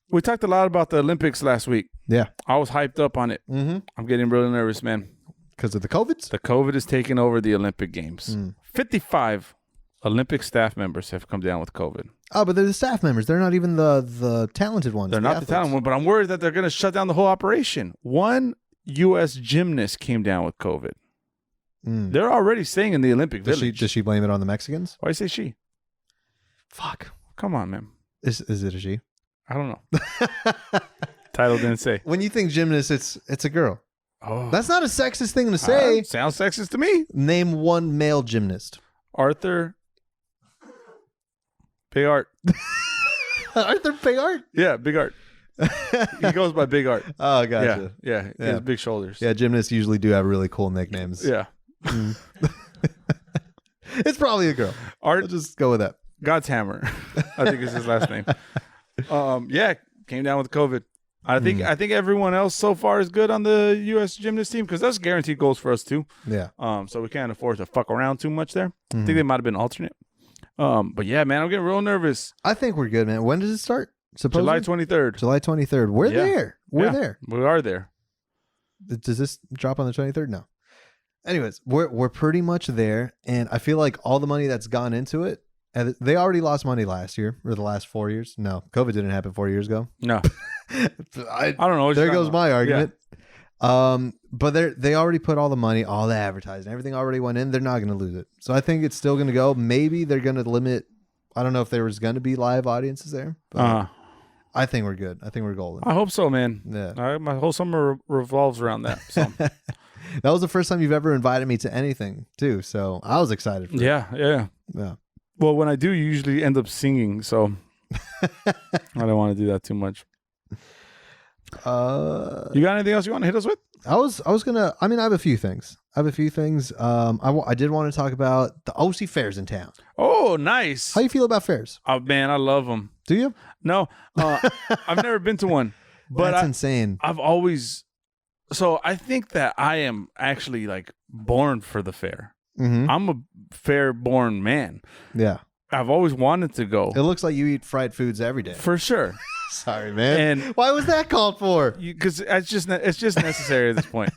We talked a lot about the Olympics last week. Yeah, I was hyped up on it. Mm-hmm. I'm getting really nervous, man. Because of the COVID? The COVID is taking over the Olympic Games. 55 Olympic staff members have come down with COVID. Oh, but they're the staff members. They're not even the talented ones. They're not the talented one, but I'm worried that they're going to shut down the whole operation. One U.S. gymnast came down with COVID. They're already staying in the Olympic Village. Does she blame it on the Mexicans? Why do you say she? Fuck. Come on, man. Is it a she? I don't know. Title didn't say. When you think gymnast, it's a girl. Oh, That's not a sexist thing to say. Sounds sexist to me. Name one male gymnast. Arthur Big Art. Arthur Big Art? Yeah, Big Art. He goes by Big Art. Oh, gotcha. Yeah. He has big shoulders. Yeah, gymnasts usually do have really cool nicknames. Yeah. It's probably a girl. Art. I'll just go with that. God's Hammer, I think is his last name. Yeah, came down with COVID. I think everyone else so far is good on the U.S. gymnast team because that's guaranteed goals for us too. Yeah. So we can't afford to fuck around too much there. I think they might have been alternate. But yeah, man, I'm getting real nervous. I think we're good, man. When does it start? Supposedly? July 23rd. July 23rd. We're there. We're there. We are there. Does this drop on the 23rd? No. Anyways, we're pretty much there, and I feel like all the money that's gone into it, and they already lost money last year or the last 4 years. No, COVID didn't happen 4 years ago. No. I don't know. There goes my argument. Yeah. But they already put all the money, all the advertising, everything already went in. They're not going to lose it. So I think it's still going to go. Maybe they're going to limit. I don't know if there was going to be live audiences there. But I think we're good. I think we're golden. I hope so, man. Yeah. My whole summer revolves around that. So. That was the first time you've ever invited me to anything, too. So I was excited for it. Yeah. Well, when I do, you usually end up singing. So I don't want to do that too much. You got anything else you want to hit us with? I was gonna. I mean, I have a few things. I did want to talk about the OC fairs in town. Oh, nice. How you feel about fairs? Oh man, I love them. Do you? No, I've never been to one. But that's insane. I've always. So I think that I am actually like born for the fair. Mm-hmm. I'm a fair-born man. Yeah. I've always wanted to go. It looks like you eat fried foods every day. For sure. Sorry, man. And why was that called for? Because it's just necessary at this point.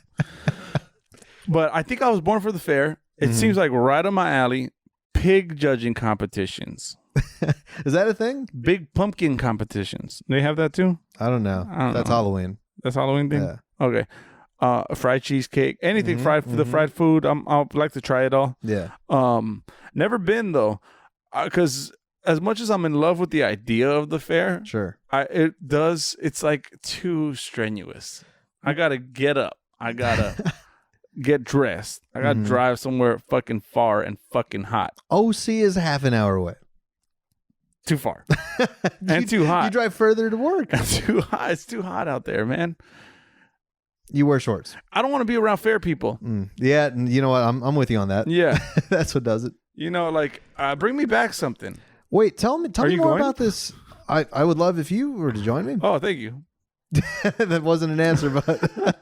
But I think I was born for the fair. It seems like right up my alley. Pig judging competitions. Is that a thing? Big pumpkin competitions. They have that too? I don't know. That's Halloween. That's Halloween thing? Yeah. Okay. Fried cheesecake, anything fried food. I'll like to try it all. Yeah. Never been though, because as much as I'm in love with the idea of the fair, sure, it's like too strenuous. I gotta get up. I gotta get dressed. I gotta drive somewhere fucking far and fucking hot. OC is half an hour away. Too far and too hot. You drive further to work. Too hot. It's too hot out there, man. You wear shorts. I don't want to be around fair people. Yeah, you know what? I'm with you on that. Yeah, that's what does it. You know, like bring me back something. Wait, tell me more going? about this. I would love if you were to join me. Oh, thank you. That wasn't an answer, but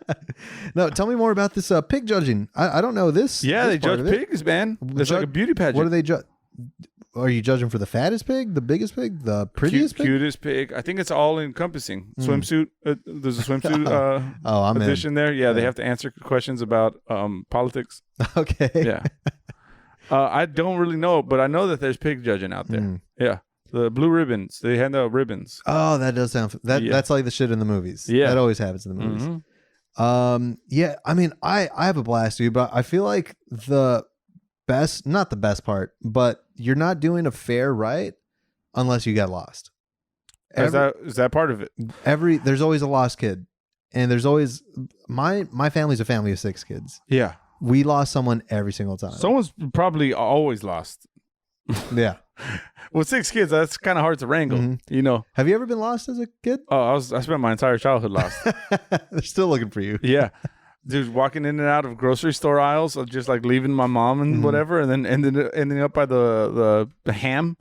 no. Tell me more about this pig judging. I don't know this. Yeah, this they judge pigs, man. It's like a beauty pageant. What do they judge? Are you judging for the fattest pig, the biggest pig, the prettiest pig? Cutest pig. I think it's all encompassing. Swimsuit. There's a swimsuit edition there. Yeah, they have to answer questions about politics. Okay. Yeah. I don't really know, but I know that there's pig judging out there. Yeah. The blue ribbons. They hand out ribbons. Oh, that does sound... That's like the shit in the movies. Yeah. That always happens in the movies. Yeah, I mean, I have a blast, dude, but I feel like not the best part, but you're not doing a fair right unless you get lost. Is that part of it? There's always a lost kid, and there's always my family's a family of 6 kids. Yeah, we lost someone every single time. Someone's probably always lost. Yeah. With 6 kids, that's kind of hard to wrangle. You know. Have you ever been lost as a kid? Oh, I spent my entire childhood lost. They're still looking for you. Yeah. Dude, walking in and out of grocery store aisles, of just like leaving my mom and whatever, and then ending up by the ham,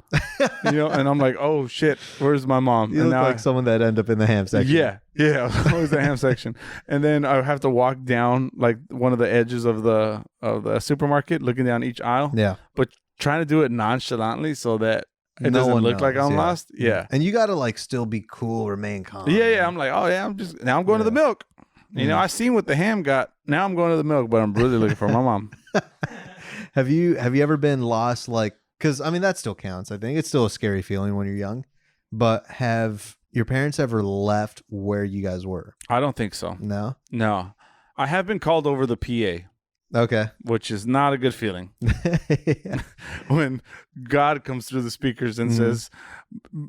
you know, and I'm like, oh shit, where's my mom? You look like someone that end up in the ham section. Yeah, always the ham section, and then I have to walk down like one of the edges of the supermarket, looking down each aisle. Yeah, but trying to do it nonchalantly so that it doesn't look like I'm lost. Yeah, and you gotta like still be cool, remain calm. Yeah. I'm like, oh yeah, I'm going to the milk. You know, I seen what the ham got. Now I'm going to the milk, but I'm really looking for my mom. Have you ever been lost like Because, I mean, that still counts, I think. It's still a scary feeling when you're young. But have your parents ever left where you guys were? I don't think so. No? No. I have been called over the PA. Okay. Which is not a good feeling. Yeah. When God comes through the speakers and says,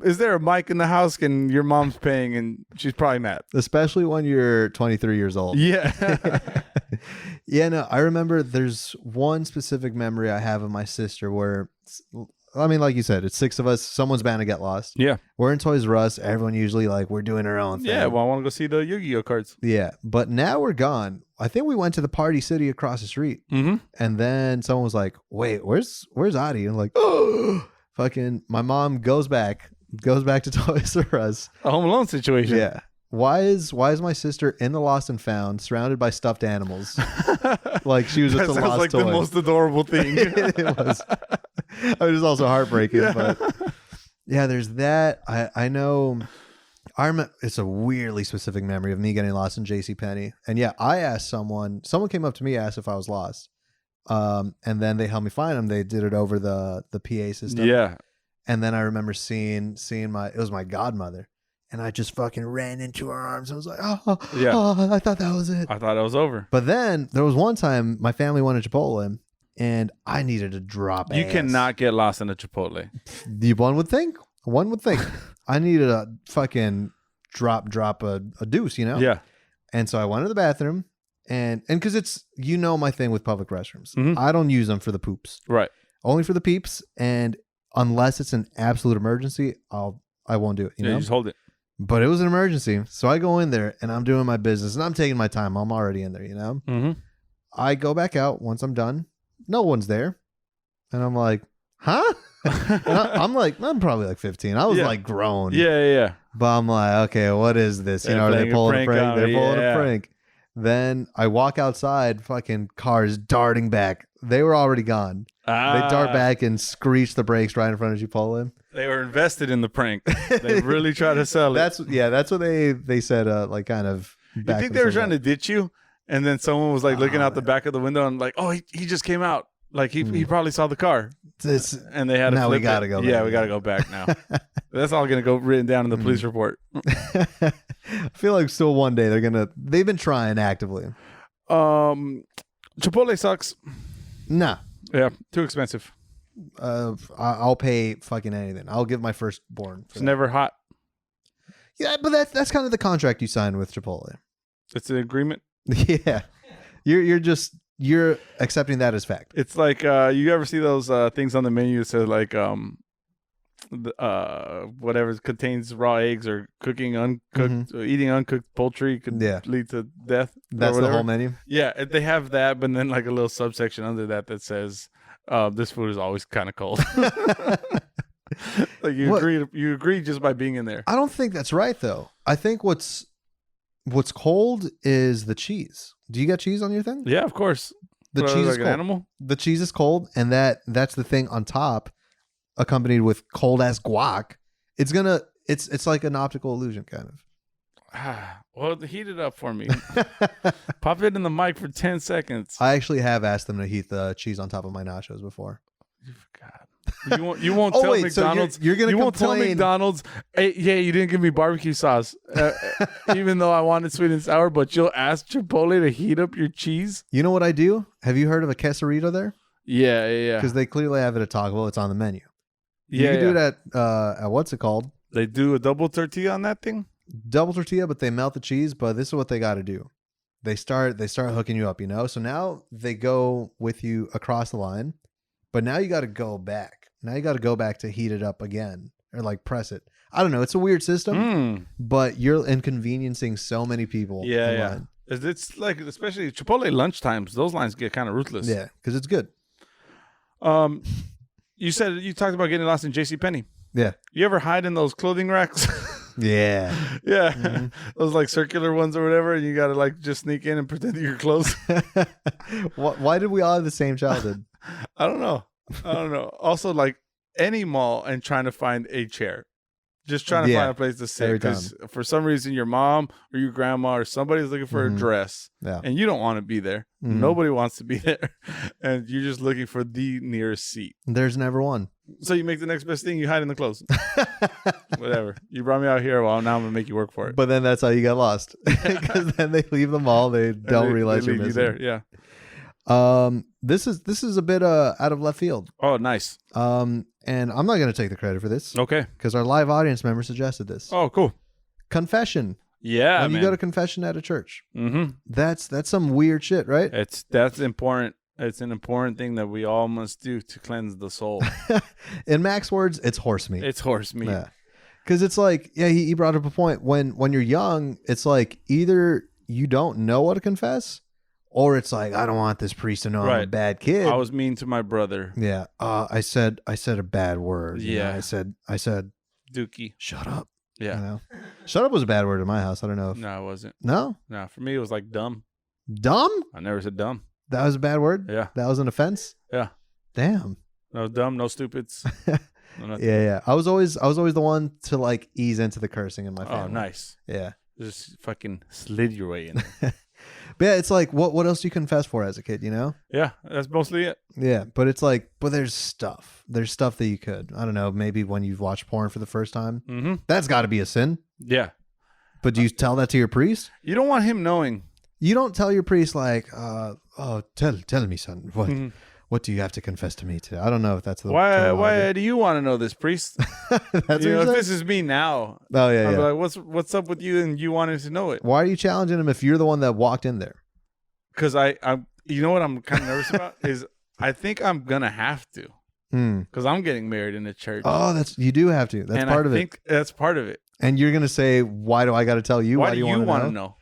is there a mic in the house? And your mom's paying, and she's probably mad. Especially when you're 23 years old. Yeah. Yeah, no, I remember there's one specific memory I have of my sister where, I mean, like you said, it's 6 of us. Someone's bound to get lost. Yeah. We're in Toys R Us. Everyone usually like, we're doing our own thing. Yeah, well, I want to go see the Yu-Gi-Oh cards. Yeah, but now we're gone. I think we went to the Party City across the street. Mm-hmm. And then someone was like, wait, where's Adi? And I'm like, oh, fucking, my mom goes back to Toys R Us. A Home Alone situation. Yeah. Why is my sister in the Lost and Found surrounded by stuffed animals? Like she was just That a sounds lost like toy. the most adorable thing. It was. It was also heartbreaking, but yeah, there's that. I know. I remember, it's a weirdly specific memory of me getting lost in JCPenney. And yeah, I asked someone came up to me, asked if I was lost. And then they helped me find them. They did it over the PA system. Yeah. And then I remember seeing it was my godmother. And I just fucking ran into her arms. I was like, oh, Yeah. oh, I thought that was it. I thought it was over. But then there was one time my family went to Chipotle and I needed to drop You ass. cannot get lost in a Chipotle. One would think. I needed a fucking drop a deuce, you know? Yeah. And so I went to the bathroom and because it's, my thing with public restrooms. Mhm. I don't use them for the poops. Right. Only for the peeps. And unless it's an absolute emergency, I won't do it. You You know? just hold it. But it was an emergency. So I go in there and I'm doing my business and I'm taking my time. I'm already in there, you know? Mm-hmm. I go back out once I'm done. No one's there. And I'm like, huh? And I'm probably like 15. I was Yeah. like grown. Yeah. But I'm like, okay, what is this? You They're know, are they playing a pulling a prank prank? on They're me, pulling yeah. a prank. Then I walk outside, fucking cars darting back. They were already gone. They dart back and screech the brakes right in front of Chipotle. They were invested in the prank. They really tried to sell it. That's what they said, like kind of. You think they were trying to ditch you? And then someone was like looking out the back of the window and like, oh, he just came out. Like he probably saw the car. And they had to now flip we gotta it. go. Yeah, back. we gotta go back now. That's all gonna go written down in the police report. I feel like still one day they've been trying actively. Chipotle sucks. Nah. Yeah, too expensive. I'll pay fucking anything. I'll give my firstborn. It's never hot. Yeah, but that's kind of the contract you signed with Chipotle. It's an agreement. Yeah, you're accepting that as fact. It's like you ever see those things on the menu that says like whatever contains raw eggs or cooking uncooked, eating uncooked poultry could lead to death. That's the whole menu. Yeah, they have that, but then like a little subsection under that says this food is always kind of cold. Like you agree just by being in there. I don't think that's right though. I think what's cold is the cheese. Do you got cheese on your thing? Yeah, of course. The cheese is an cold. animal. The cheese is cold, and that's the thing on top, accompanied with cold ass guac. It's like an optical illusion, kind of. Well, heat it up for me. Pop it in the mic for 10 seconds. I actually have asked them to heat the cheese on top of my nachos before. You forgot. You won't tell McDonald's. So you're gonna you won't complain. tell McDonald's, hey, yeah, you didn't give me barbecue sauce, even though I wanted sweet and sour. But you'll ask Chipotle to heat up your cheese. You know what I do? Have you heard of a quesarito there? Yeah. Because they clearly have it at Taco Bell. It's on the menu. Yeah, you can do it at what's it called? They do a double tortilla on that thing. Double tortilla, but they melt the cheese. But this is what they got to do. They start hooking you up, you know. So now they go with you across the line, but now you got to go back. Now you got to go back to heat it up again or like press it. I don't know. It's a weird system, but you're inconveniencing so many people. Yeah. It's like, especially Chipotle lunchtimes, those lines get kind of ruthless. Yeah, because it's good. You talked about getting lost in JCPenney. Yeah. You ever hide in those clothing racks? Yeah. Yeah. Mm-hmm. Those like circular ones or whatever, and you got to like just sneak in and pretend you're clothes. Why did we all have the same childhood? I don't know. Also, like any mall and trying to find a chair. Just trying to find a place to sit. Because for some reason, your mom or your grandma or somebody's looking for a dress. Yeah. And you don't want to be there. Nobody wants to be there. And you're just looking for the nearest seat. There's never one. So you make the next best thing. You hide in the clothes. Whatever. You brought me out here. Well, now I'm gonna make you work for it. But then that's how you get lost. Because then they leave the mall. They don't realize you're leave missing. you there. Yeah. This is a bit out of left field. Oh, nice. And I'm not gonna take the credit for this Okay. because our live audience member suggested this. Oh, cool. Confession. Yeah, When man. you go to confession at a church. Mm-hmm. That's some weird shit, right? That's important. It's an important thing that we all must do to cleanse the soul. In Mac's words, it's horse meat. It's horse meat. Yeah. Because it's like, yeah, he brought up a point. When you're young, it's like either you don't know what to confess, or it's like, I don't want this priest to know I'm a bad kid. I was mean to my brother. Yeah. I said a bad word. Yeah. I said Dookie. shut up. Yeah. You know? Shut up was a bad word in my house. I don't know if No, it wasn't. No? No, for me it was like dumb. Dumb? I never said dumb. That was a bad word? Yeah. That was an offense? Yeah. Damn. No dumb, no stupids. No nothing. Yeah. I was always the one to like ease into the cursing in my family. Oh, nice. Yeah. Just fucking slid your way in there. But yeah, it's like what else do you confess for as a kid, you know? Yeah, that's mostly it. Yeah, but it's like, but there's stuff that you could, I don't know, maybe when you've watched porn for the first time, Mm-hmm. that's got to be a sin. Yeah. But do you tell that to your priest? You don't want him knowing. You don't tell your priest like, oh, tell me, son, what do you have to confess to me today? I don't know if that's the Why do you want to know this, priest? That's You know, what if you're this is me now, Oh yeah, I'd yeah. be like, what's up with you and you wanted to know it? Why are you challenging him if you're the one that walked in there? Because I you know what I'm kind of nervous about is I think I'm gonna have to because I'm getting married in the church. Oh, you do have to. That's and part of it. I think that's part of it. And you're gonna say, why do I got to tell you? Why do you want want to to know?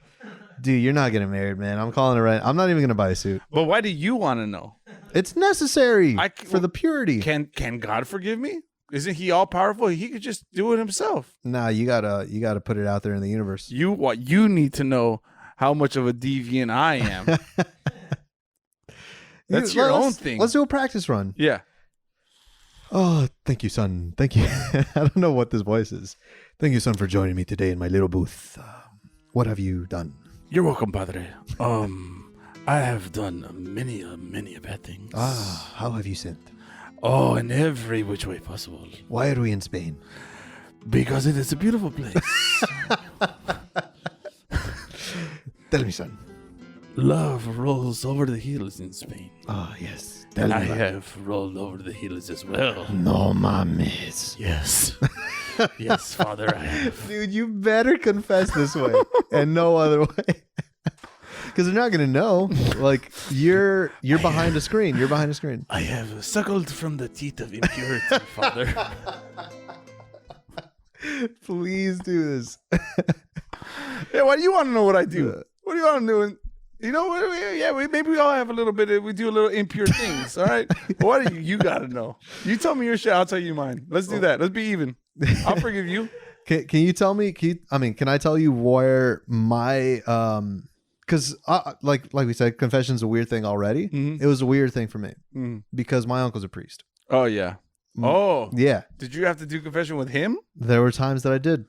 Dude, you're not getting married, man. I'm calling it right. I'm not even gonna buy a suit. But why do you want to know? It's necessary for the purity. Can God forgive me? Isn't he all powerful? He could just do it himself. Nah, you gotta put it out there in the universe. You need to know how much of a deviant I am. That's your own thing. Let's do a practice run. Yeah. Oh, thank you, son. Thank you. I don't know what this voice is. Thank you, son, for joining me today in my little booth. What have you done? You're welcome, Padre. I have done many bad things. How have you sinned? Oh, in every which way possible. Why are we in Spain? Because it is a beautiful place. Tell me, son. Love rolls over the hills in Spain. Oh, yes. And I have rolled over the hills as well. No mames. Yes. Yes, Father, I have. Dude, you better confess this way and no other way. Because they're not going to know. Like, you're behind a screen. You're behind a screen. I have suckled from the teat of impurity, Father. Please do this. Yeah, why do you want to know what I do? What do you want to do? You know, maybe we all have a little bit. We do a little impure things, all right? But why do you got to know? You tell me your shit, I'll tell you mine. Let's do that. Let's be even. I'll forgive you. Can you tell me? Can I tell you where my because like we said, confession's a weird thing already. Mm-hmm. It was a weird thing for me because my uncle's a priest. Oh yeah. Oh yeah. Did you have to do confession with him? There were times that I did.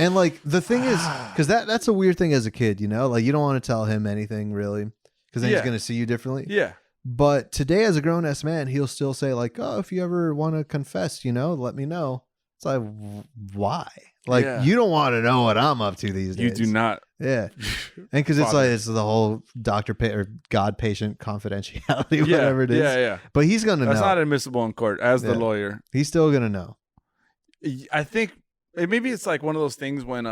And like the thing is, because that's a weird thing as a kid, you know, like you don't want to tell him anything really, because then he's gonna see you differently. Yeah. But today, as a grown ass man, he'll still say like, "Oh, if you ever want to confess, you know, let me know." It's like, why? Like you don't want to know what I'm up to these days. You do not. Yeah. And because it's like it's the whole or God patient confidentiality, whatever it is. Yeah. But he's gonna know. That's not admissible in court as the lawyer. He's still gonna know. I think. Maybe it's like one of those things when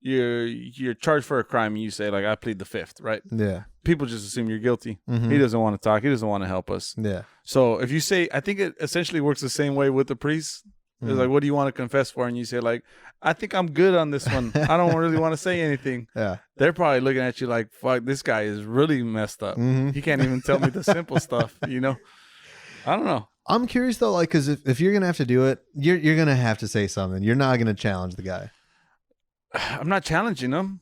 you're charged for a crime and you say like I plead the fifth, right? Yeah. People just assume you're guilty. Mm-hmm. He doesn't want to talk. He doesn't want to help us. Yeah. So if you say, I think it essentially works the same way with the priest. It's like, what do you want to confess for? And you say like, I think I'm good on this one. I don't really want to say anything. Yeah. They're probably looking at you like, fuck, this guy is really messed up. Mm-hmm. He can't even tell me the simple stuff, you know? I don't know. I'm curious though, like, because if you're gonna have to do it, you're gonna have to say something. You're not gonna challenge the guy. I'm not challenging him.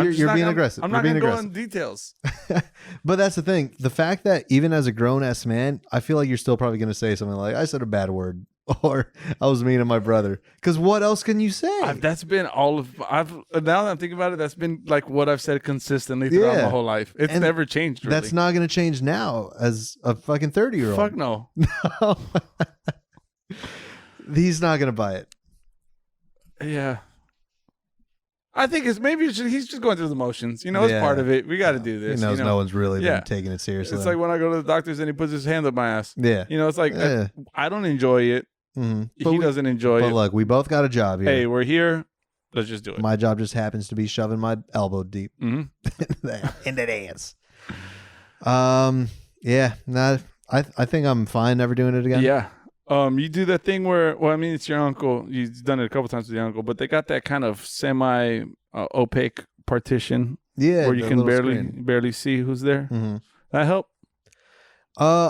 You're being aggressive. I'm not gonna go in details. But that's the thing. The fact that even as a grown ass man, I feel like you're still probably gonna say something like, "I said a bad word," or "I was mean to my brother." Because what else can you say? That's been all of. Now that I'm thinking about it, that's been like what I've said consistently throughout my whole life. It's never changed. Really. That's not gonna change now as a fucking 30-year-old. Fuck no. No. He's not gonna buy it. Yeah. I think he's just going through the motions. You know, it's part of it. We got to do this. He knows no one's really been taking it seriously. It's like when I go to the doctor's and he puts his hand up my ass. Yeah. You know, it's like I don't enjoy it. He doesn't enjoy it. But look, we both got a job here. Hey, we're here. Let's just do it. My job just happens to be shoving my elbow deep Mm-hmm. in that ass. Yeah. Nah, I think I'm fine never doing it again. Yeah. You do that thing where, well, I mean, it's your uncle. You've done it a couple times with your uncle, but they got that kind of semi opaque partition. Yeah. Where you can barely see who's there. Mm-hmm. That help?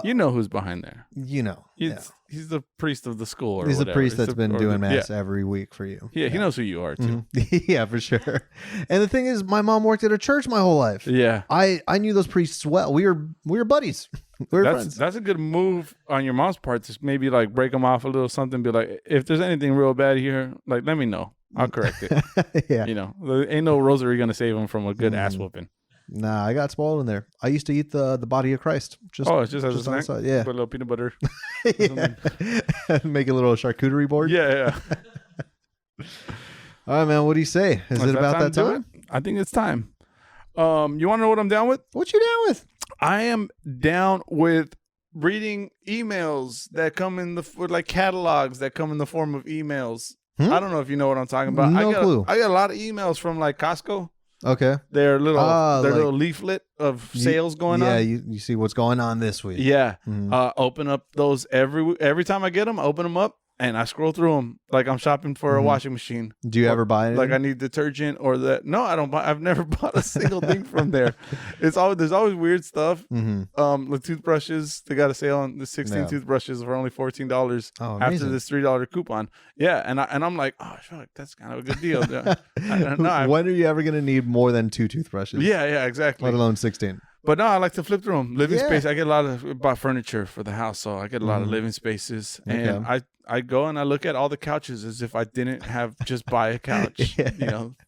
You know who's behind there. You know. He's the priest of the school. Or he's whatever. the priest that's been doing mass every week for you. Yeah, he knows who you are too. Mm-hmm. Yeah, for sure. And the thing is, my mom worked at a church my whole life. Yeah. I knew those priests well. We were buddies. We were friends. That's a good move on your mom's part to maybe like break them off a little something. Be like, if there's anything real bad here, like let me know. I'll correct it. Yeah. You know, there ain't no rosary gonna save him from a good ass whooping. Nah, I got spoiled in there. I used to eat the body of Christ. Just as a snack? Yeah. Put a little peanut butter. Make a little charcuterie board. Yeah. All right, man. What do you say? Is it about that time? I think it's time. You want to know what I'm down with? What you down with? I am down with reading emails that come in like catalogs that come in the form of emails. I don't know if you know what I'm talking about. No clue. I get a lot of emails from like Costco. Okay. Their little leaflet of sales going on. Yeah, you see what's going on this week. Yeah. Open up those every time I get them, I open them up and I scroll through them like I'm shopping for a washing machine. Do you ever buy anything? Like I need detergent or that? No, I don't buy. I've never bought a single thing from there. There's always weird stuff. The toothbrushes, they got a sale on the 16 toothbrushes for only $14 after this $3 coupon. Yeah, and I'm like, oh, fuck, that's kind of a good deal. When are you ever gonna need more than 2 toothbrushes? Yeah, exactly. Let alone 16. But no, I like to flip through them. Living space. I get a lot of bought furniture for the house, so I get a lot of living spaces. And I go and I look at all the couches as if I didn't have just buy a couch,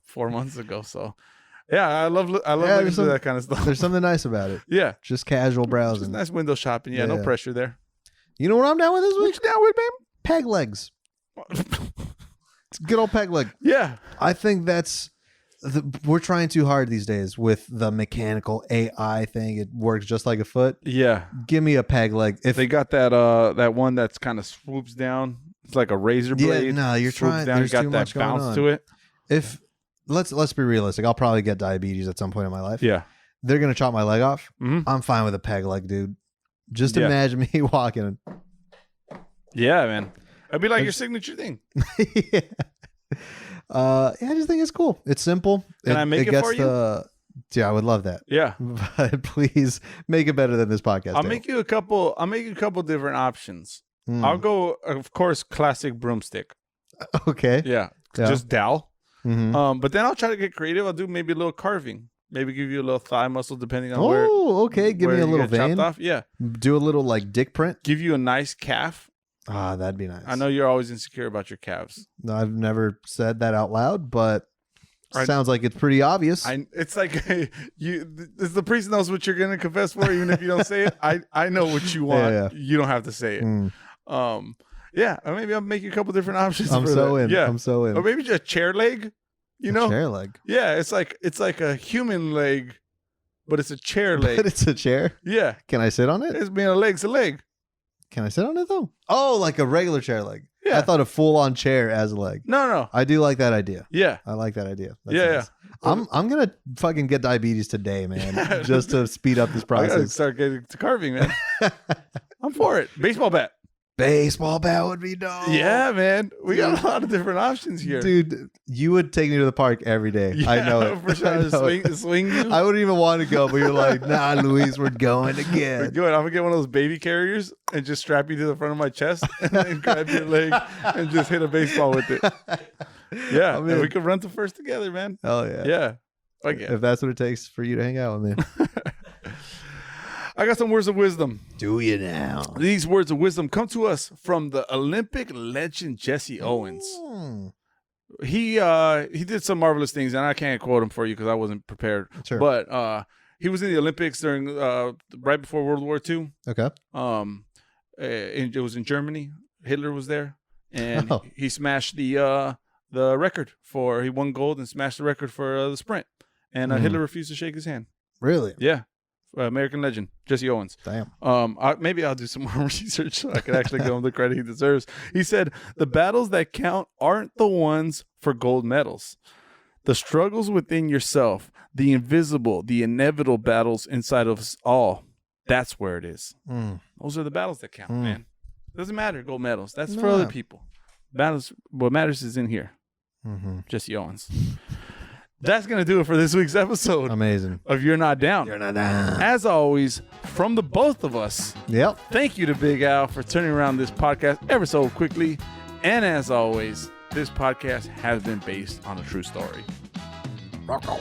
4 months ago. So yeah, I love looking at that kind of stuff. There's something nice about it. Yeah, just casual browsing. Just nice window shopping. Yeah, no pressure there. You know what I'm down with this week? What you down with, babe? Peg legs. It's good old peg leg. Yeah, I think that's. We're trying too hard these days with the mechanical AI thing. It works just like a foot. Yeah. Give me a peg leg. If they got that one that's kind of swoops down, it's like a razor blade. Yeah, no, you're trying. There's got too that much bounce going on. to it. If let's be realistic, I'll probably get diabetes at some point in my life. Yeah. They're gonna chop my leg off. I'm fine with a peg leg, dude. Just imagine me walking. Yeah, man. It'd be like your signature thing. Yeah. I just think it's cool. It's simple. Can I make it for you? Yeah, I would love that. Yeah, but please make it better than this podcast. I'll make you a couple different options. I'll go, of course, classic broomstick. Okay. Yeah. Just dowel. But then I'll try to get creative. I'll do maybe a little carving. Maybe give you a little thigh muscle depending on where. Oh, okay. Give me a little vein. Off. Yeah. Do a little like dick print. Give you a nice calf. Ah, that'd be nice. I know you're always insecure about your calves. No, I've never said that out loud, but sounds like it's pretty obvious. It's like the priest knows what you're gonna confess for, even if you don't say it. I know what you want. Yeah. You don't have to say it. Yeah, or maybe I'll make you a couple different options. I'm so in. Yeah, I'm so in. Or maybe just a chair leg. Chair leg. Yeah, it's like a human leg, but it's a chair leg. But it's a chair. Yeah. Can I sit on it? It's being a leg's a leg. Can I sit on it though? Oh, like a regular chair leg. Yeah. I thought a full-on chair as a leg. No. I do like that idea. Yeah. I like that idea. That's yeah. Nice. I'm gonna fucking get diabetes today, man, just to speed up this process. I gotta start getting to carving, man. I'm for it. Baseball bat. Baseball bat would be dope. Yeah, man. We got a lot of different options here. Dude, you would take me to the park every day. Yeah, I know it. For sure. Swing you. I wouldn't even want to go, but you're like, nah, Luis, we're going again. We're good. I'm going to get one of those baby carriers and just strap you to the front of my chest and then grab your leg and just hit a baseball with it. Yeah. And we could run to first together, man. Hell yeah. Yeah. Okay. If that's what it takes for you to hang out with me. I got some words of wisdom. Do you now? These words of wisdom come to us from the Olympic legend Jesse Owens. He did some marvelous things, and I can't quote him for you because I wasn't prepared. Sure. But he was in the Olympics during right before World War II. Okay. It was in Germany. Hitler was there, and Oh. he smashed the record he won gold and smashed the record for the sprint. And Hitler refused to shake his hand. Really? Yeah. American legend, Jesse Owens. Damn. Maybe I'll do some more research so I can actually give him the credit he deserves. He said, the battles that count aren't the ones for gold medals. The struggles within yourself, the invisible, the inevitable battles inside of us all. That's where it is. Those are the battles that count, man. Doesn't matter, gold medals. That's for other people. Battles. What matters is in here. Jesse Owens. That's going to do it for this week's episode. Amazing. Of You're Not Down. You're not down. As always, from the both of us, Yep. thank you to Big Al for turning around this podcast ever so quickly. And as always, this podcast has been based on a true story. Rock on.